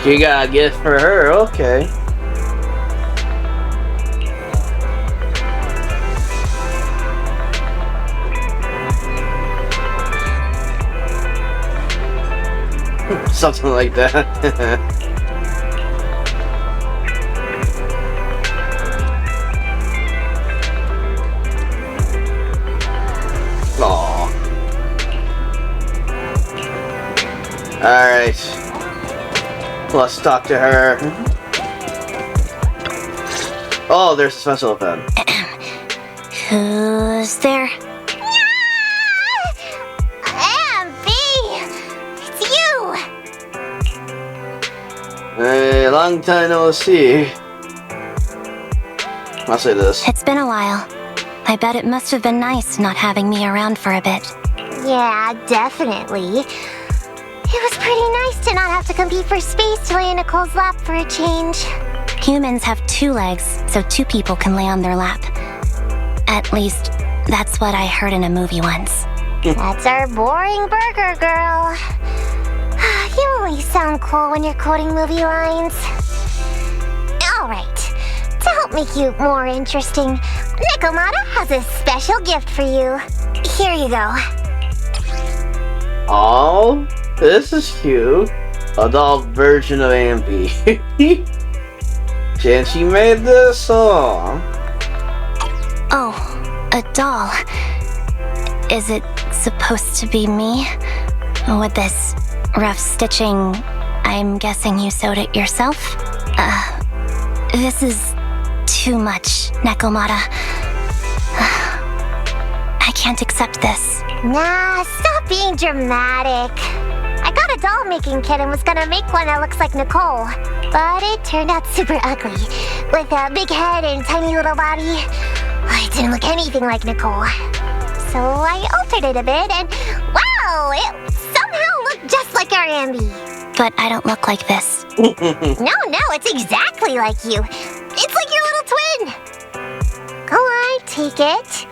You got a gift for her, okay. Something like that. Aww. Alright. Let's talk to her. Oh, there's a special event. Who's there? Anby! It's you! Hey, long time no see. I'll say this. It's been a while. I bet it must have been nice not having me around for a bit. Yeah, definitely. It was pretty nice to not have to compete for space to lay in Nicole's lap for a change. Humans have 2 legs, so 2 people can lay on their lap. At least, that's what I heard in a movie once. That's our boring burger girl. You only sound cool when you're quoting movie lines. Alright, to help make you more interesting, Nikomata has a special gift for you. Here you go. Oh, this is cute. Adult version of Anby. And she made this song. Oh, a doll. Is it supposed to be me? With this rough stitching, I'm guessing you sewed it yourself? This is too much, Nekomata. I can't accept this. Nah, stop being dramatic. I got a doll making kit and was gonna make one that looks like Nicole. But it turned out super ugly. With a big head and tiny little body. It didn't look anything like Nicole. So I altered it a bit and wow, it somehow looked just like our Anby. But I don't look like this. No, it's exactly like you. It's like your little twin. Go on, take it.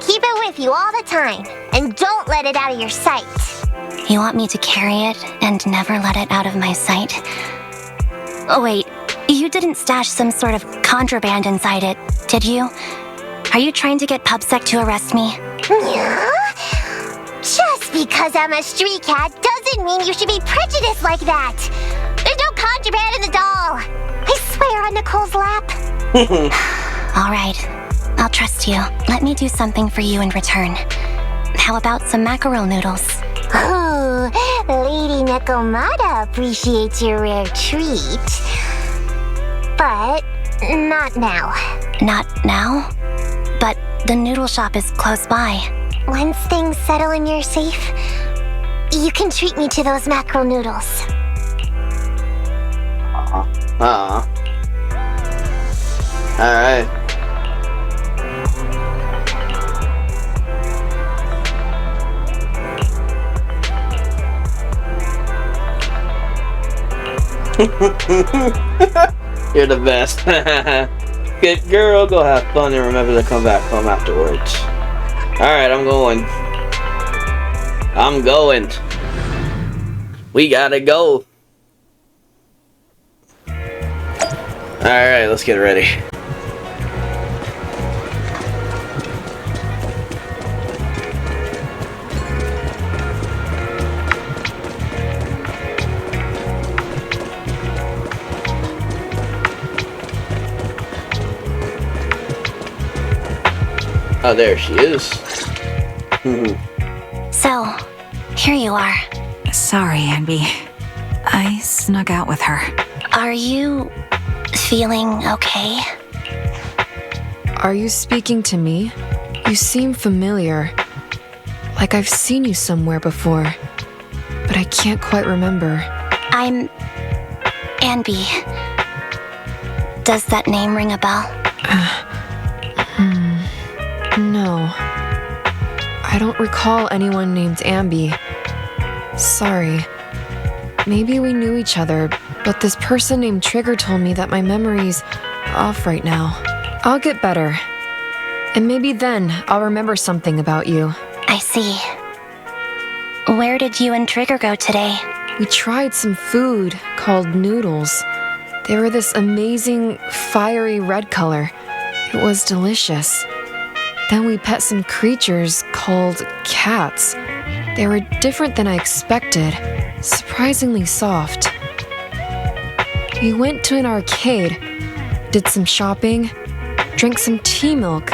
Keep it with you all the time. And don't let it out of your sight. You want me to carry it and never let it out of my sight? Oh wait, you didn't stash some sort of contraband inside it, did you? Are you trying to get PubSec to arrest me? Yeah? Just because I'm a street cat doesn't mean you should be prejudiced like that. There's no contraband in the doll. I swear on Nicole's lap. All right, I'll trust you. Let me do something for you in return. How about some mackerel noodles? Oh, Lady Nikomata appreciates your rare treat. But not now. Not now? But the noodle shop is close by. Once things settle and you're safe, you can treat me to those mackerel noodles. Alright. You're the best. Good girl, go have fun and remember to come back home afterwards. Alright, I'm going. We gotta go. Alright, let's get ready. Oh, there she is. So, here you are. Sorry, Anby. I snuck out with her. Are you feeling okay? Are you speaking to me? You seem familiar. Like I've seen you somewhere before. But I can't quite remember. I'm Anby. Does that name ring a bell? No. I don't recall anyone named Anby. Sorry. Maybe we knew each other, but this person named Trigger told me that my memory's off right now. I'll get better. And maybe then I'll remember something about you. I see. Where did you and Trigger go today? We tried some food called noodles. They were this amazing, fiery red color. It was delicious. Then we pet some creatures called cats. They were different than I expected, surprisingly soft. We went to an arcade, did some shopping, drank some tea milk,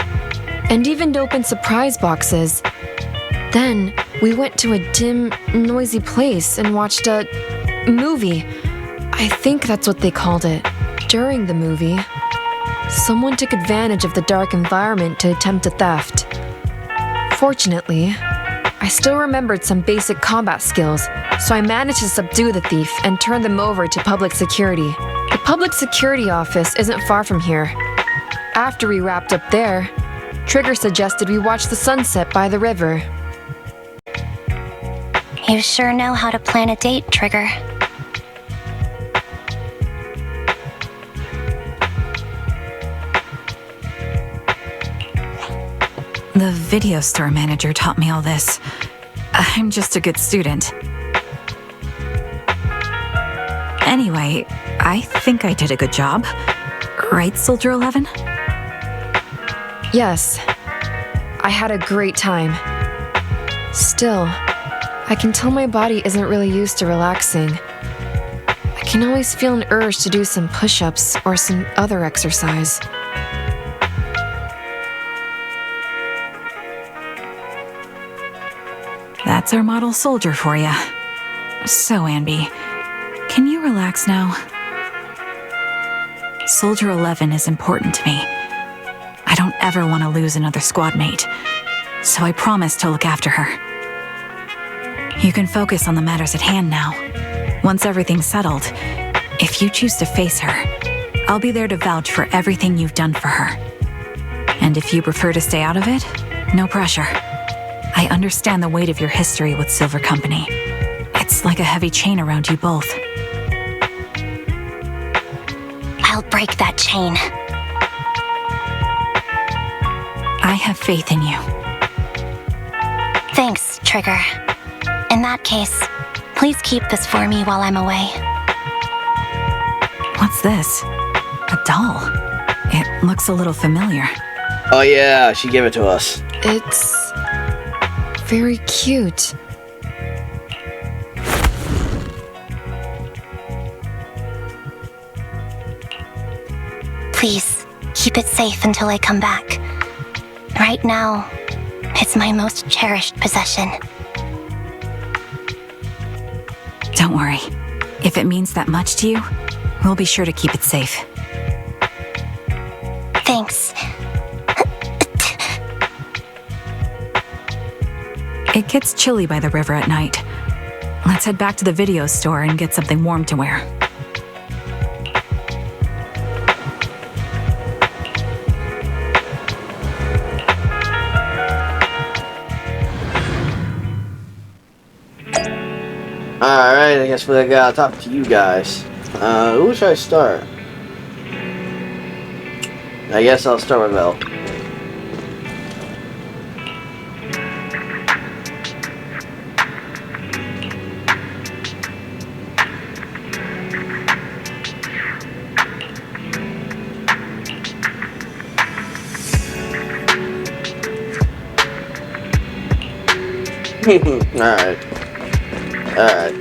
and even opened surprise boxes. Then we went to a dim, noisy place and watched a movie. I think that's what they called it. During the movie, someone took advantage of the dark environment to attempt a theft. Fortunately, I still remembered some basic combat skills, so I managed to subdue the thief and turn them over to public security. The public security office isn't far from here. After we wrapped up there, Trigger suggested we watch the sunset by the river. You sure know how to plan a date, Trigger. The video store manager taught me all this. I'm just a good student. Anyway, I think I did a good job. Right, Soldier 11? Yes, I had a great time. Still, I can tell my body isn't really used to relaxing. I can always feel an urge to do some push-ups or some other exercise. That's our model soldier for you. So, Anby, can you relax now? Soldier 11 is important to me. I don't ever want to lose another squad mate, so I promise to look after her. You can focus on the matters at hand now. Once everything's settled, if you choose to face her, I'll be there to vouch for everything you've done for her. And if you prefer to stay out of it, no pressure. I understand the weight of your history with Silver Company. It's like a heavy chain around you both. I'll break that chain. I have faith in you. Thanks, Trigger. In that case, please keep this for me while I'm away. What's this? A doll. It looks a little familiar. Oh yeah, she gave it to us. It's very cute. Please, keep it safe until I come back. Right now, it's my most cherished possession. Don't worry. If it means that much to you, we'll be sure to keep it safe. Thanks. It gets chilly by the river at night. Let's head back to the video store and get something warm to wear. Alright, I guess we gotta talk to you guys. Who should I start? I guess I'll start with Elle. Alright. Alright.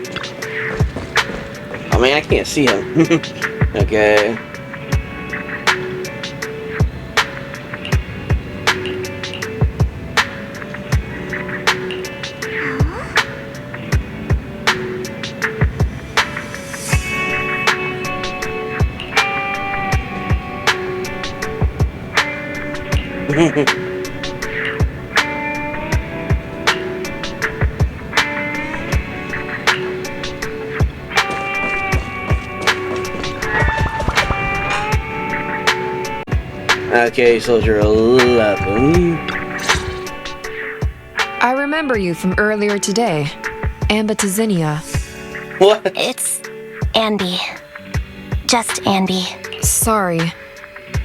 I mean, I can't see him. Okay. Okay, Soldier 11. I remember you from earlier today. Anby Testzinia. What? It's Anby. Just Anby. Sorry.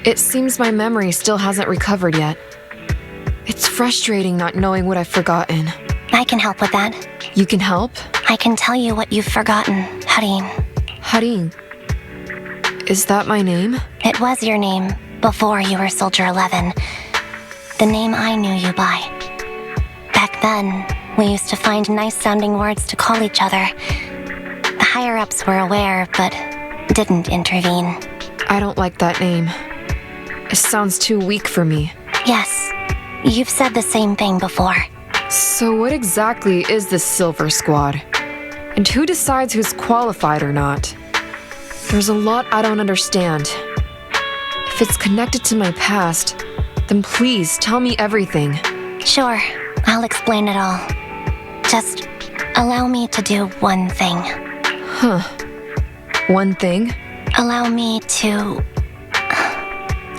It seems my memory still hasn't recovered yet. It's frustrating not knowing what I've forgotten. I can help with that. You can help? I can tell you what you've forgotten, Harin. Harin. Is that my name? It was your name before you were Soldier 11. The name I knew you by. Back then, we used to find nice-sounding words to call each other. The higher-ups were aware, but didn't intervene. I don't like that name. It sounds too weak for me. Yes, you've said the same thing before. So what exactly is this Silver Squad? And who decides who's qualified or not? There's a lot I don't understand. If it's connected to my past, then please tell me everything. Sure, I'll explain it all. Just allow me to do one thing. Huh. One thing? Allow me to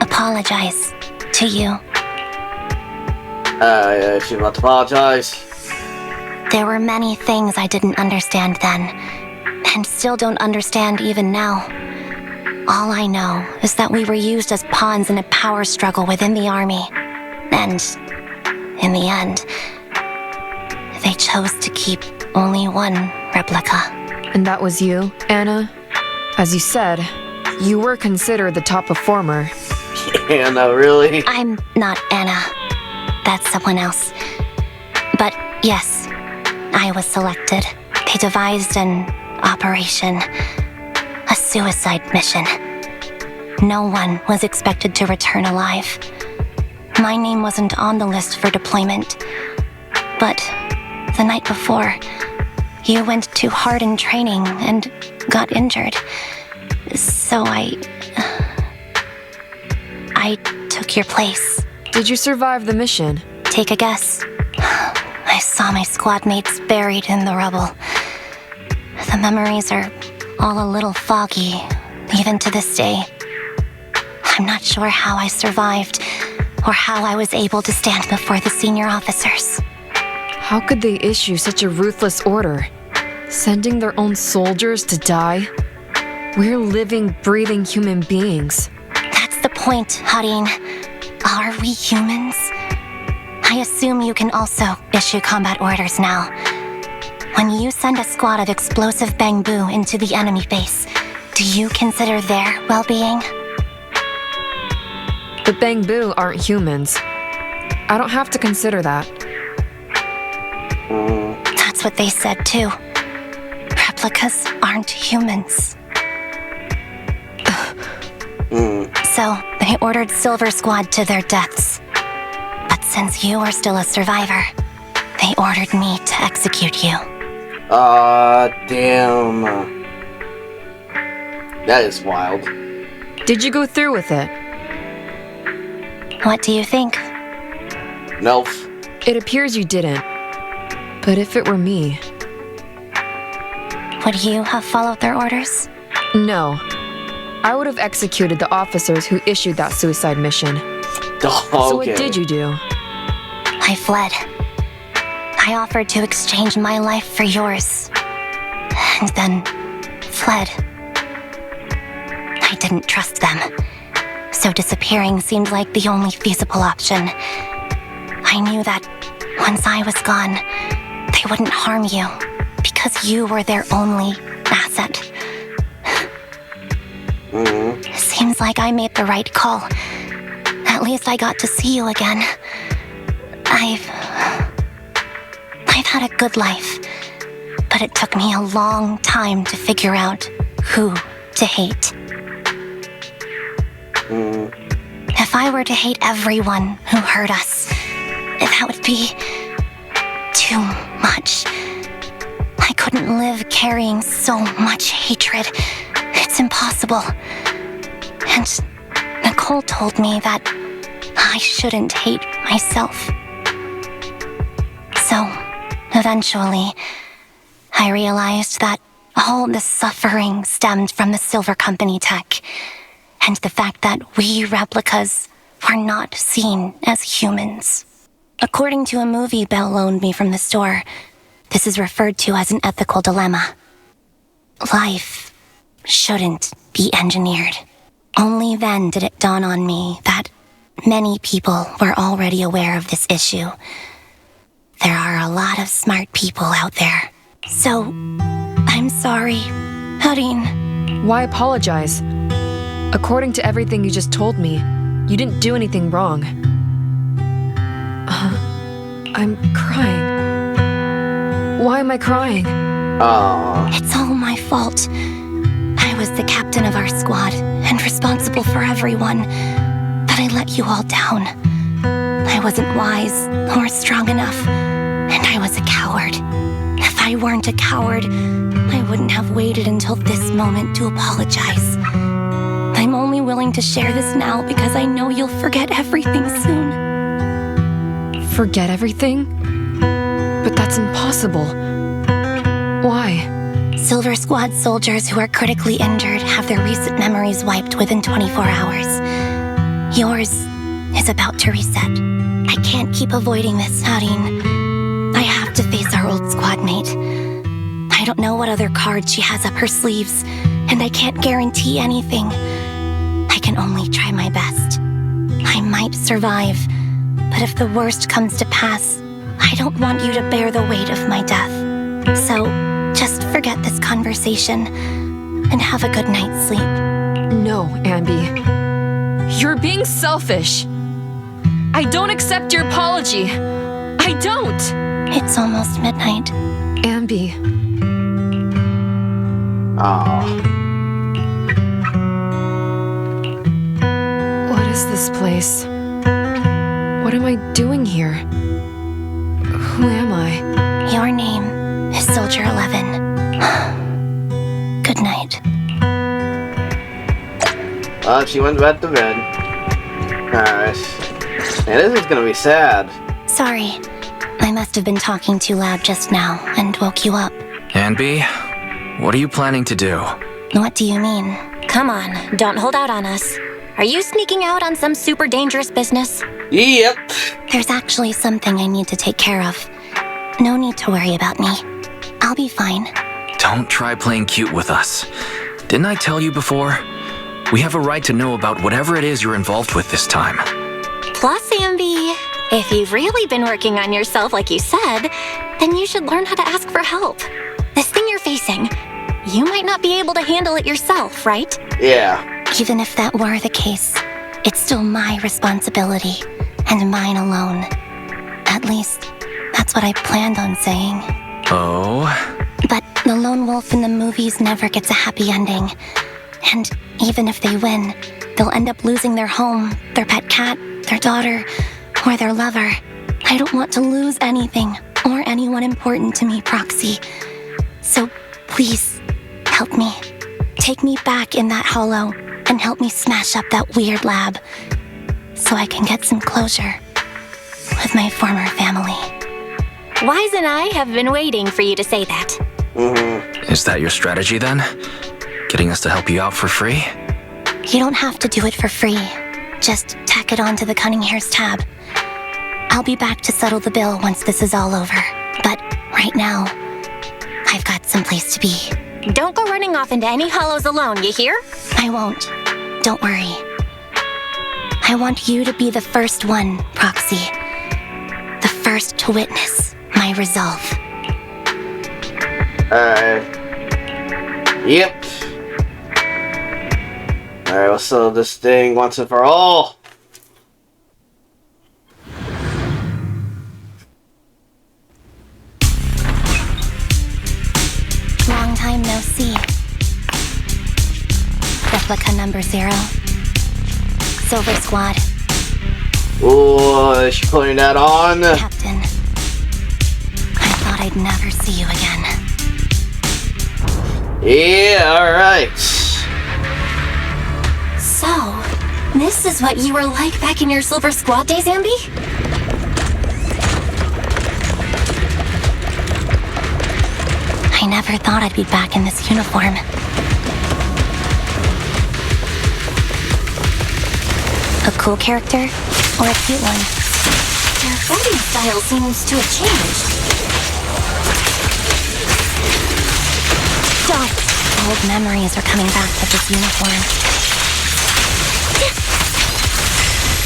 apologize to you. She's about to apologize. There were many things I didn't understand then, and still don't understand even now. All I know is that we were used as pawns in a power struggle within the army. And, in the end, they chose to keep only one replica. And that was you, Anna? As you said, you were considered the top performer. Anna, really? I'm not Anna. That's someone else. But yes, I was selected. They devised an operation. A suicide mission. No one was expected to return alive. My name wasn't on the list for deployment. But the night before, you went too hard in training and got injured. So I took your place. Did you survive the mission? Take a guess. I saw my squad mates buried in the rubble. The memories are all a little foggy, even to this day. I'm not sure how I survived, or how I was able to stand before the senior officers. How could they issue such a ruthless order? Sending their own soldiers to die? We're living, breathing human beings. That's the point, Harin. Are we humans? I assume you can also issue combat orders now. When you send a squad of explosive bamboo into the enemy base, do you consider their well-being? The Bangbu aren't humans. I don't have to consider that. That's what they said too. Replicas aren't humans. So, they ordered Silver Squad to their deaths. But since you are still a survivor, they ordered me to execute you. Damn. That is wild. Did you go through with it? What do you think? Nope. It appears you didn't. But if it were me... Would you have followed their orders? No. I would have executed the officers who issued that suicide mission. Oh, So what did you do? I fled. I offered to exchange my life for yours. And then fled. I didn't trust them. So disappearing seemed like the only feasible option. I knew that once I was gone, they wouldn't harm you because you were their only asset. Seems like I made the right call. At least I got to see you again. I've had a good life, but it took me a long time to figure out who to hate. If I were to hate everyone who hurt us, that would be too much. I couldn't live carrying so much hatred. It's impossible. And Nicole told me that I shouldn't hate myself. So, eventually, I realized that all the suffering stemmed from the Silver Company tech, and the fact that we replicas were not seen as humans. According to a movie Belle loaned me from the store, this is referred to as an ethical dilemma. Life shouldn't be engineered. Only then did it dawn on me that many people were already aware of this issue. There are a lot of smart people out there. So, I'm sorry, Harin. Why apologize? According to everything you just told me, you didn't do anything wrong. I'm crying. Why am I crying? It's all my fault. I was the captain of our squad and responsible for everyone, but I let you all down. I wasn't wise or strong enough, and I was a coward. If I weren't a coward, I wouldn't have waited until this moment to apologize. I'm only willing to share this now because I know you'll forget everything soon. Forget everything? But that's impossible. Why? Silver Squad soldiers who are critically injured have their recent memories wiped within 24 hours. Yours is about to reset. I can't keep avoiding this, Harin. I have to face our old squad mate. I don't know what other cards she has up her sleeves, and I can't guarantee anything. I can only try my best. I might survive, but if the worst comes to pass, I don't want you to bear the weight of my death. So, just forget this conversation and have a good night's sleep. No, Anby. You're being selfish. I don't accept your apology. I don't. It's almost midnight. Anby. What is this place? What am I doing here? Who am I? Your name is Soldier 11. Good night. She went back to bed. Alright. Man, this is gonna be sad. Sorry. I must have been talking too loud just now and woke you up. Anby, what are you planning to do? What do you mean? Come on, don't hold out on us. Are you sneaking out on some super dangerous business? Yep. There's actually something I need to take care of. No need to worry about me. I'll be fine. Don't try playing cute with us. Didn't I tell you before? We have a right to know about whatever it is you're involved with this time. Plus, Anby, if you've really been working on yourself like you said, then you should learn how to ask for help. This thing you're facing, you might not be able to handle it yourself, right? Yeah. Even if that were the case, it's still my responsibility, and mine alone. At least, that's what I planned on saying. Oh? But the lone wolf in the movies never gets a happy ending. And even if they win, they'll end up losing their home, their pet cat, their daughter, or their lover. I don't want to lose anything or anyone important to me, Proxy. So please, help me. Take me back in that hollow and help me smash up that weird lab so I can get some closure with my former family. Wise and I have been waiting for you to say that. Is that your strategy then? Getting us to help you out for free? You don't have to do it for free. Just tack it onto the Cunning Hares tab. I'll be back to settle the bill once this is all over. But right now, I've got someplace to be. Don't go running off into any hollows alone, you hear? I won't. Don't worry. I want you to be the first one, Proxy. The first to witness my resolve. Yep. Alright, we'll settle this thing once and for all. Long time no see. Replica number 0. Silver Squad. Ooh, is she putting that on? Captain. I thought I'd never see you again. Yeah, alright. So, this is what you were like back in your Silver Squad days, Anby? I never thought I'd be back in this uniform. A cool character or a cute one? Your fighting style seems to have changed. Darn. Old memories are coming back with this uniform.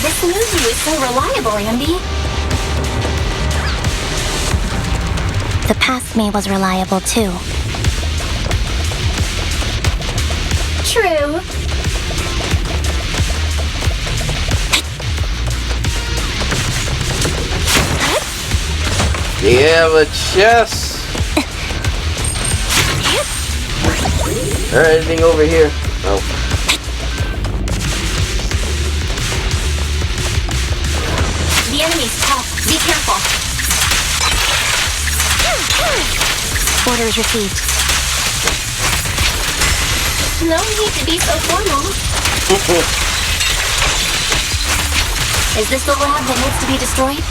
This new you is so reliable, Anby. The past me was reliable too. True. Do you have a chest? Or anything over here? Oh. The enemy's tough. Be careful. Orders received. No need to be so formal. Is this the lab that needs to be destroyed?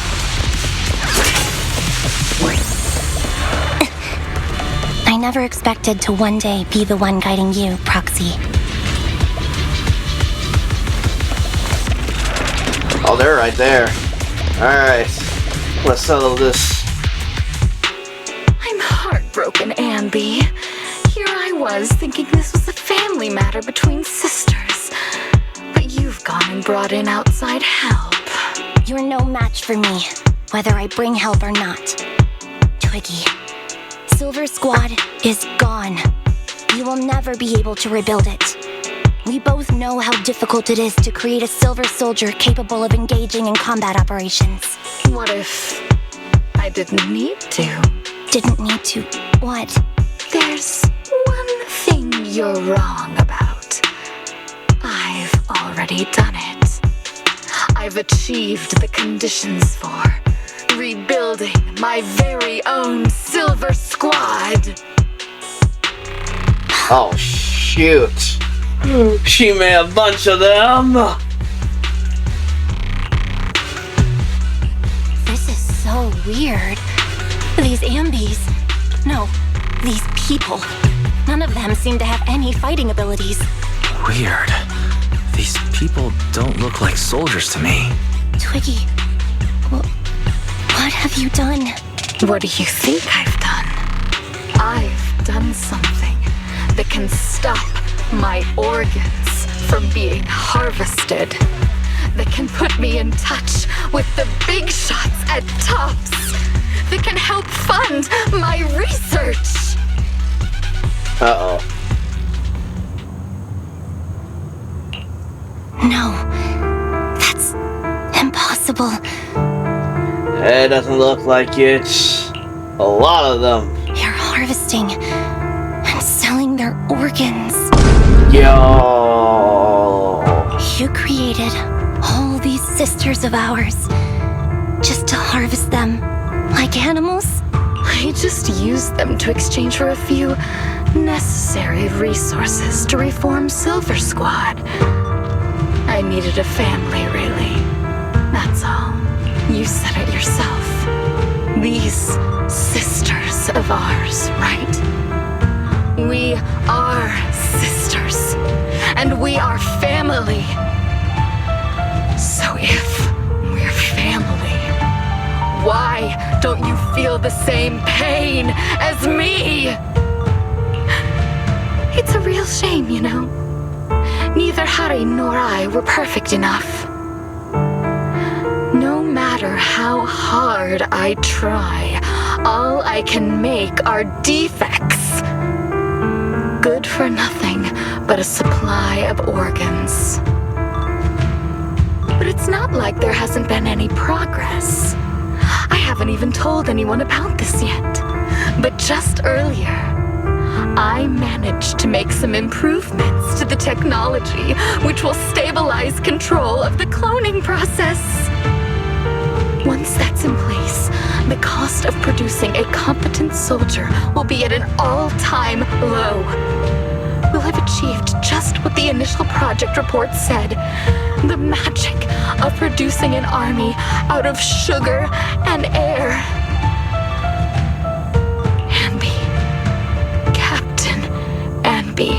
I never expected to one day be the one guiding you, Proxy. Oh, they're right there. Alright. Let's settle this. I'm heartbroken, Anby. Here I was thinking this was a family matter between sisters. But you've gone and brought in outside help. You're no match for me, whether I bring help or not. Twiggy, Silver Squad is gone. You will never be able to rebuild it. We both know how difficult it is to create a Silver Soldier capable of engaging in combat operations. What if I didn't need to? Didn't need to. What? There's one thing you're wrong about. I've already done it. I've achieved the conditions for rebuilding my very own Silver Squad. Oh, shoot. She made a bunch of them. This is so weird. These Anbys. No, these people. None of them seem to have any fighting abilities. Weird. These people don't look like soldiers to me. Twiggy, what have you done? What do you think I've done? I've done something that can stop my organs from being harvested. That can put me in touch with the big shots at Tops. That can help fund my research. Uh-oh. No, that's impossible. It doesn't look like it. A lot of them. You're harvesting and selling their organs. Yo. You created all these sisters of ours just to harvest them like animals? I just used them to exchange for a few necessary resources to reform Silver Squad. I needed a family, really. That's all. You said it yourself. These sisters of ours, right? We are sisters. And we are family. So if we're family, why don't you feel the same pain as me? It's a real shame, you know. Neither Harry nor I were perfect enough. No matter how hard I try, all I can make are defects. Good for nothing but a supply of organs. But it's not like there hasn't been any progress. I haven't even told anyone about this yet. But just earlier, I managed to make some improvements to the technology which will stabilize control of the cloning process. Once that's in place, the cost of producing a competent soldier will be at an all-time low. We'll have achieved just what the initial project report said. The magic of producing an army out of sugar and air. Anby. Captain Anby.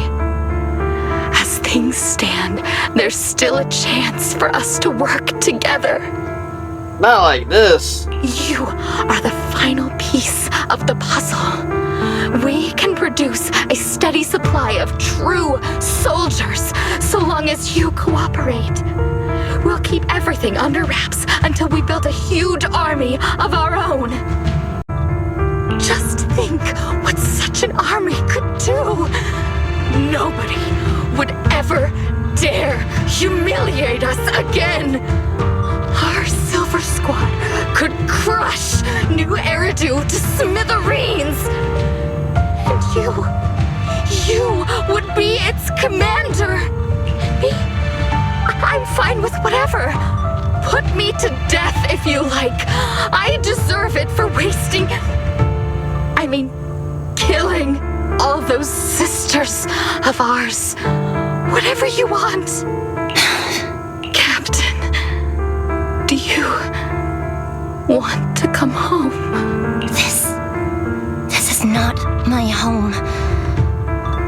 As things stand, there's still a chance for us to work together. Not like this. You are the final piece of the puzzle. We can produce a steady supply of true soldiers so long as you cooperate. we'll keep everything under wraps until we build a huge army of our own. Just think what such an army could do. Nobody would ever dare humiliate us again. Our Silver Squad could crush New Eridu to smithereens. And you would be its commander. Me? I'm fine with whatever. Put me to death if you like. I deserve it for killing all those sisters of ours. Whatever you want. Captain, do you want to come home? This is not my home.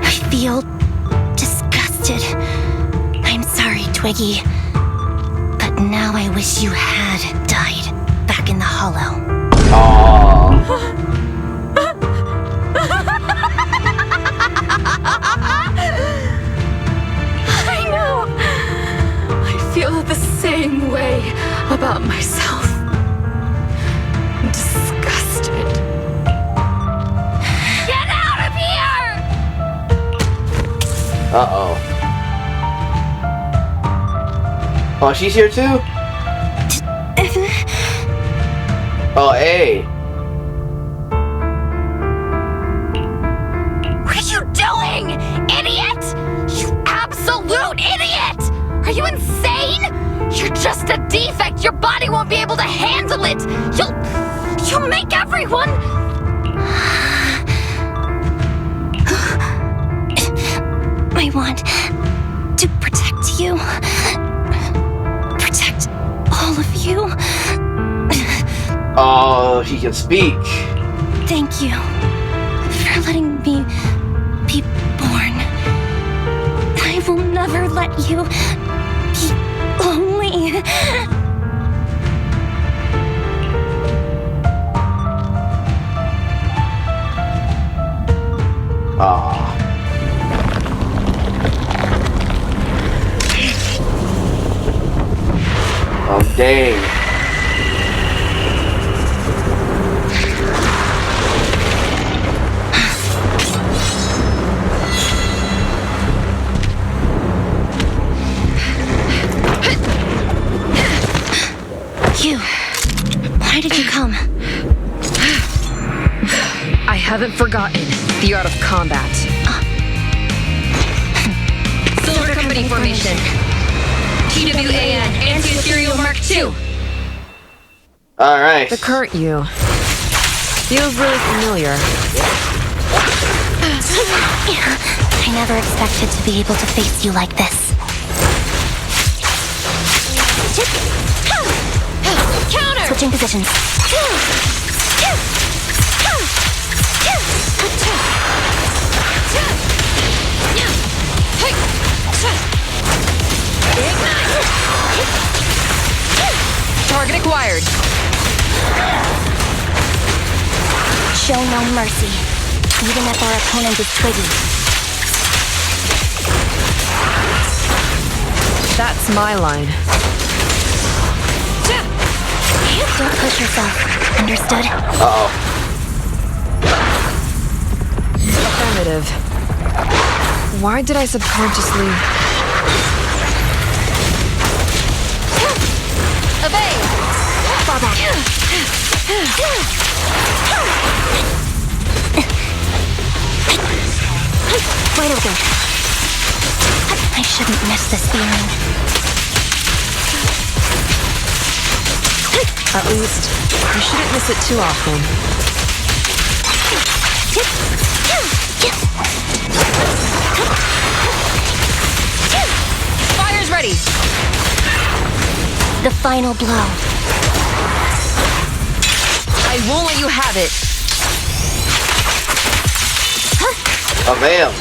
I feel disgusted. I'm sorry, Twiggy. But now I wish you had died back in the hollow. Aww. I know. I feel the same way about myself. Disgusted. Get out of here! Uh-oh. Oh, she's here too? Oh, hey. What are you doing, idiot? You absolute idiot! Are you insane? You're just a defect. Your body won't be able to handle it. You'll make everyone... I want to protect you. Protect all of you. Oh, she can speak. Thank you for letting me be born. I will never let you be lonely. Ah. Oh, dang. You. Why did you come? I haven't forgotten the art of combat. Silver Company formation. TWAN, Anti-Ethereal Mark II. Alright. The current you feels really familiar. I never expected to be able to face you like this. Counter! Switching positions. Target acquired. Show no mercy, even if our opponent is Twiggy. That's my line. Don't push yourself, understood? Uh-oh. Affirmative. Why did I subconsciously... Obey! Fall back. Wide open. I shouldn't miss this feeling. At least, you shouldn't miss it too often. Fire's ready. The final blow. I won't let you have it. Oh, man.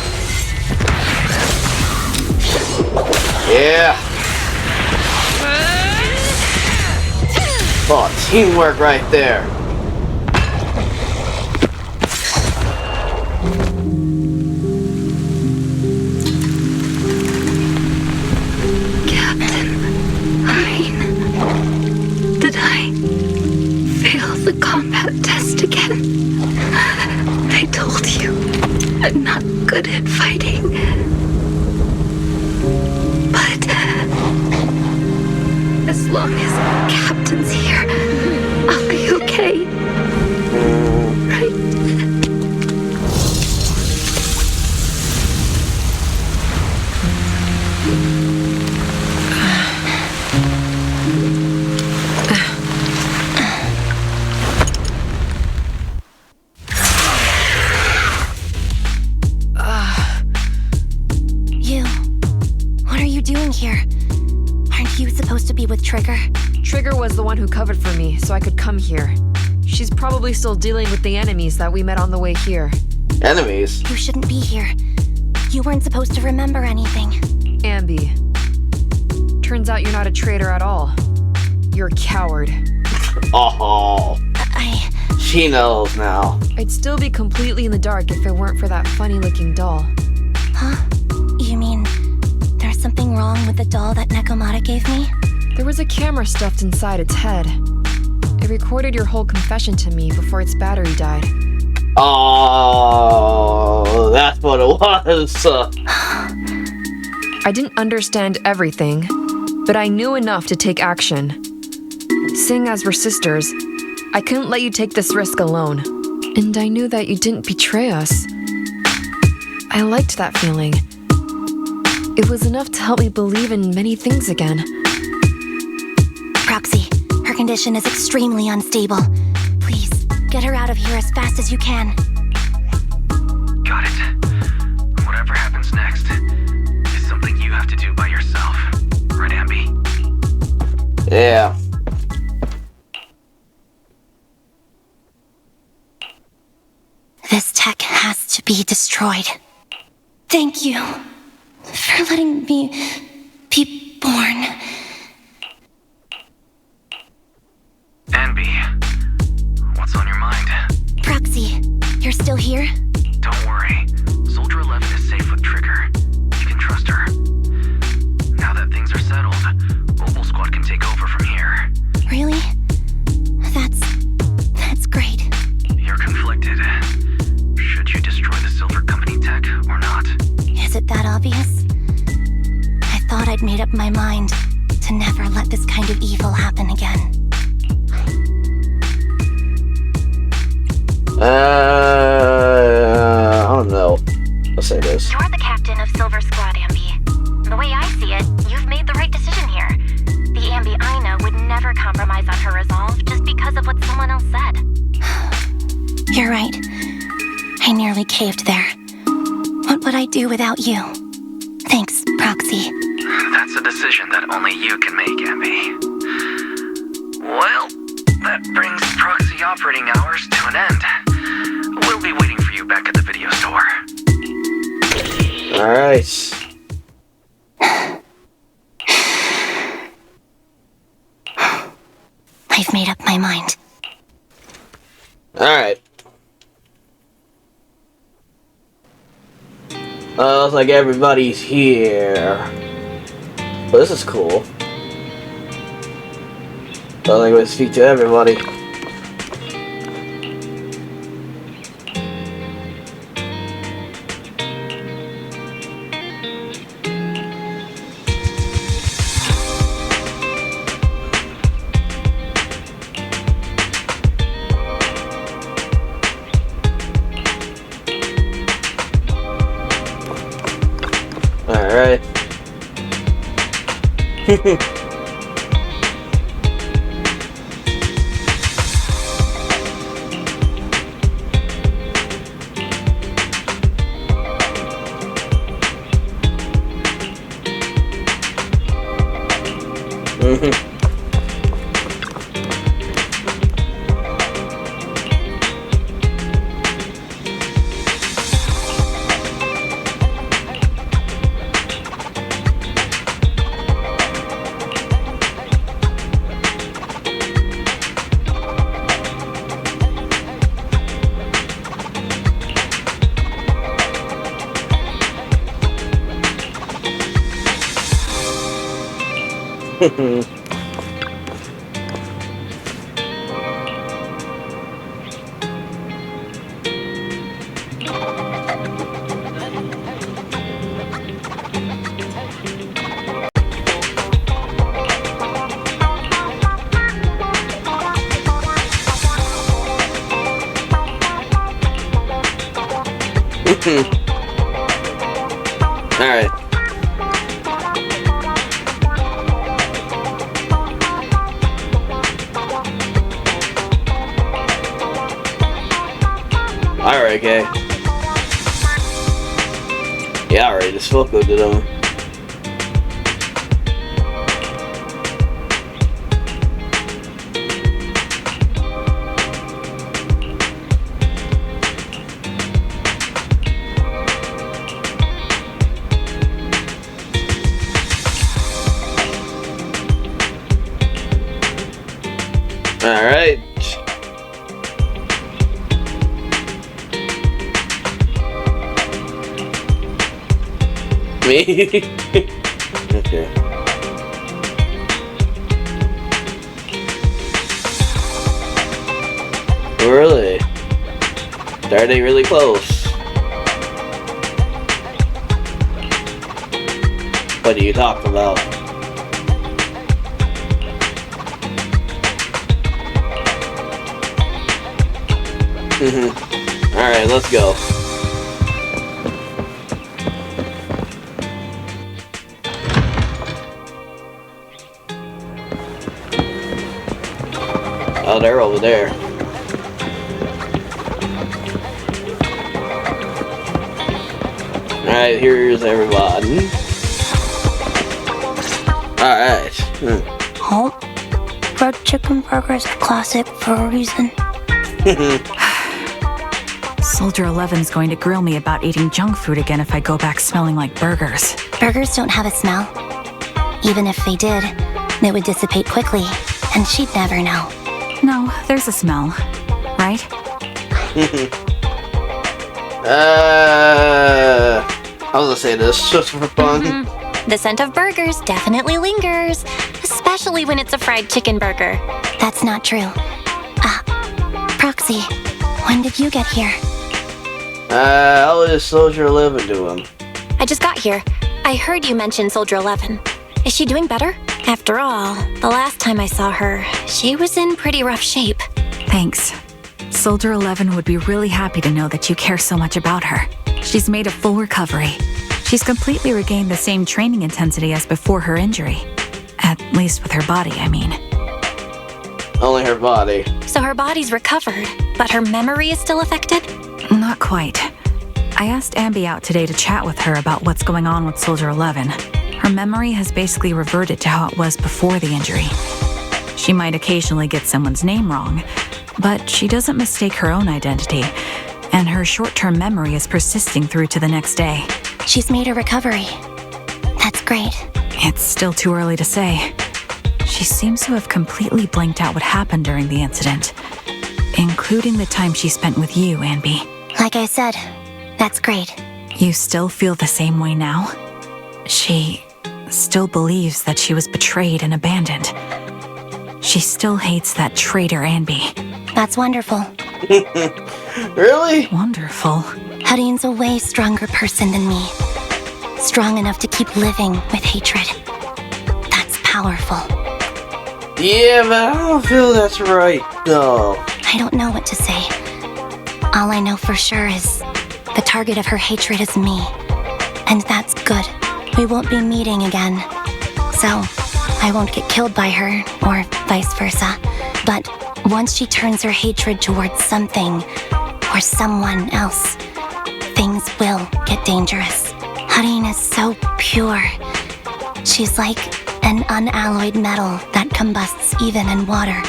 Yeah. Oh, teamwork right there. Captain, I I'm not good at fighting. But as long as Captain's here, I'll be okay. Right? You. What are you doing here? Aren't you supposed to be with Trigger? Trigger was the one who covered for me, so I could come here. She's probably still dealing with the enemies that we met on the way here. Enemies? You shouldn't be here. You weren't supposed to remember anything. Anby. Turns out you're not a traitor at all. You're a coward. Oh, she knows now. I'd still be completely in the dark if it weren't for that funny-looking doll. Huh? You mean there's something wrong with the doll that Nekomata gave me? There was a camera stuffed inside its head. It recorded your whole confession to me before its battery died. Oh, that's what it was. I didn't understand everything, but I knew enough to take action. Seeing as we're sisters, I couldn't let you take this risk alone. And I knew that you didn't betray us. I liked that feeling. It was enough to help me believe in many things again. Proxy, her condition is extremely unstable. Please, get her out of here as fast as you can. Got it. Whatever happens next is something you have to do by yourself. Right, Anby? Yeah. This tech has to be destroyed. Thank you for letting me be born. Anby, what's on your mind? Proxy, you're still here? Don't worry. Soldier 11 is safe with Trigger. You can trust her. Now that things are settled, Mobile Squad can take over from here. Really? That's great. You're conflicted. Should you destroy the Silver Company tech or not? Is it that obvious? I thought I'd made up my mind to never let this kind of evil happen again. I don't know. Let's say this. You're the captain of Silver Squad, Anby. The way I see it, you've made the right decision here. The Anby I know would never compromise on her resolve just because of what someone else said. You're right. I nearly caved there. What would I do without you? Thanks, Proxy. That's a decision that only you can make, Anby. Well, that brings Proxy operating hours to an end. We'll be waiting for you back at the video store. Alright. I've made up my mind. Alright. Looks like everybody's here. Well, this is cool. I think I'm gonna speak to everybody. Alright. Alright. Alright, okay. Yeah, alright, just spoke to them. Alright. Me? Okay. Really? Are they really close? What are you talking about? Alright, let's go. Oh, they're over there. Alright, here's everybody. Alright. Oh, red chicken burger is a classic for a reason. Soldier 11's going to grill me about eating junk food again if I go back smelling like burgers. Burgers don't have a smell. Even if they did, they would dissipate quickly, and she'd never know. No, there's a smell, right? I was gonna say this just for fun. The scent of burgers definitely lingers, especially when it's a fried chicken burger. That's not true. Proxy, when did you get here? How is Soldier 11 doing? I just got here. I heard you mention Soldier 11. Is she doing better? After all, the last time I saw her, she was in pretty rough shape. Thanks. Soldier 11 would be really happy to know that you care so much about her. She's made a full recovery. She's completely regained the same training intensity as before her injury. At least with her body, I mean. Only her body. So her body's recovered, but her memory is still affected? Not quite. I asked Anby out today to chat with her about what's going on with Soldier 11. Her memory has basically reverted to how it was before the injury. She might occasionally get someone's name wrong, but she doesn't mistake her own identity, and her short-term memory is persisting through to the next day. She's made a recovery. That's great. It's still too early to say. She seems to have completely blanked out what happened during the incident, including the time she spent with you, Anby. Like I said, that's great. You still feel the same way now? She still believes that she was betrayed and abandoned. She still hates that traitor Anby. That's wonderful. Really? Wonderful. Hadine's a way stronger person than me. Strong enough to keep living with hatred. That's powerful. Yeah, but I don't feel that's right, though. I don't know what to say. All I know for sure is the target of her hatred is me. And that's good. We won't be meeting again. So, I won't get killed by her, or vice versa. But once she turns her hatred towards something, or someone else, things will get dangerous. Hadine is so pure. She's like an unalloyed metal that combusts even in water.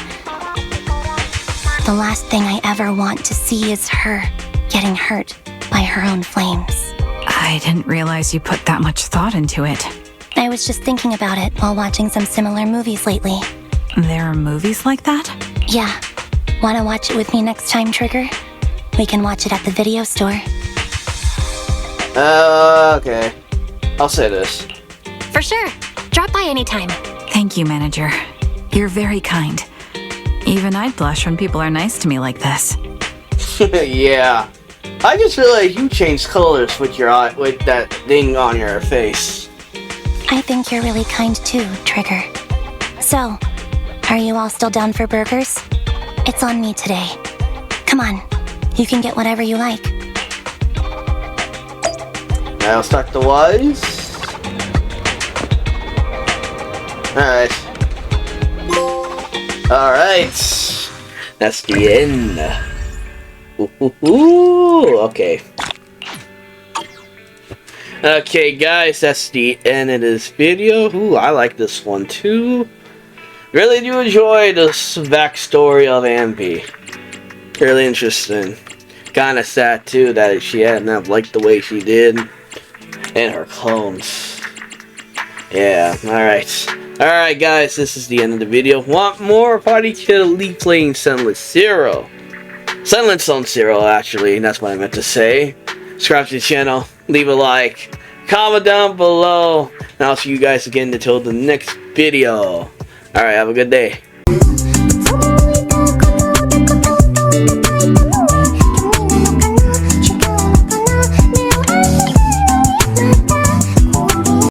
The last thing I ever want to see is her getting hurt by her own flames. I didn't realize you put that much thought into it. I was just thinking about it while watching some similar movies lately. There are movies like that? Yeah. Wanna watch it with me next time, Trigger? We can watch it at the video store. Okay. I'll say this. For sure. Drop by anytime. Thank you, manager. You're very kind. Even I'd blush when people are nice to me like this. Yeah. I just realized you changed colors with your eye, with that thing on your face. I think you're really kind too, Trigger. So, are you all still down for burgers? It's on me today. Come on, you can get whatever you like. I'll start the wise. Alright. Alright. That's the end. Ooh, okay. Okay, guys, that's the end of this video. Ooh, I like this one too. Really do enjoy this backstory of Anby. Really interesting. Kinda sad too that she hadn't have liked the way she did. And her clones. Yeah, alright. Alright guys, this is the end of the video. Want more PartyKidElite playing Zenless Zero? Zenless Zone Zero, actually, that's what I meant to say. Subscribe to the channel, leave a like, comment down below, and I'll see you guys again until the next video. Alright, have a good day.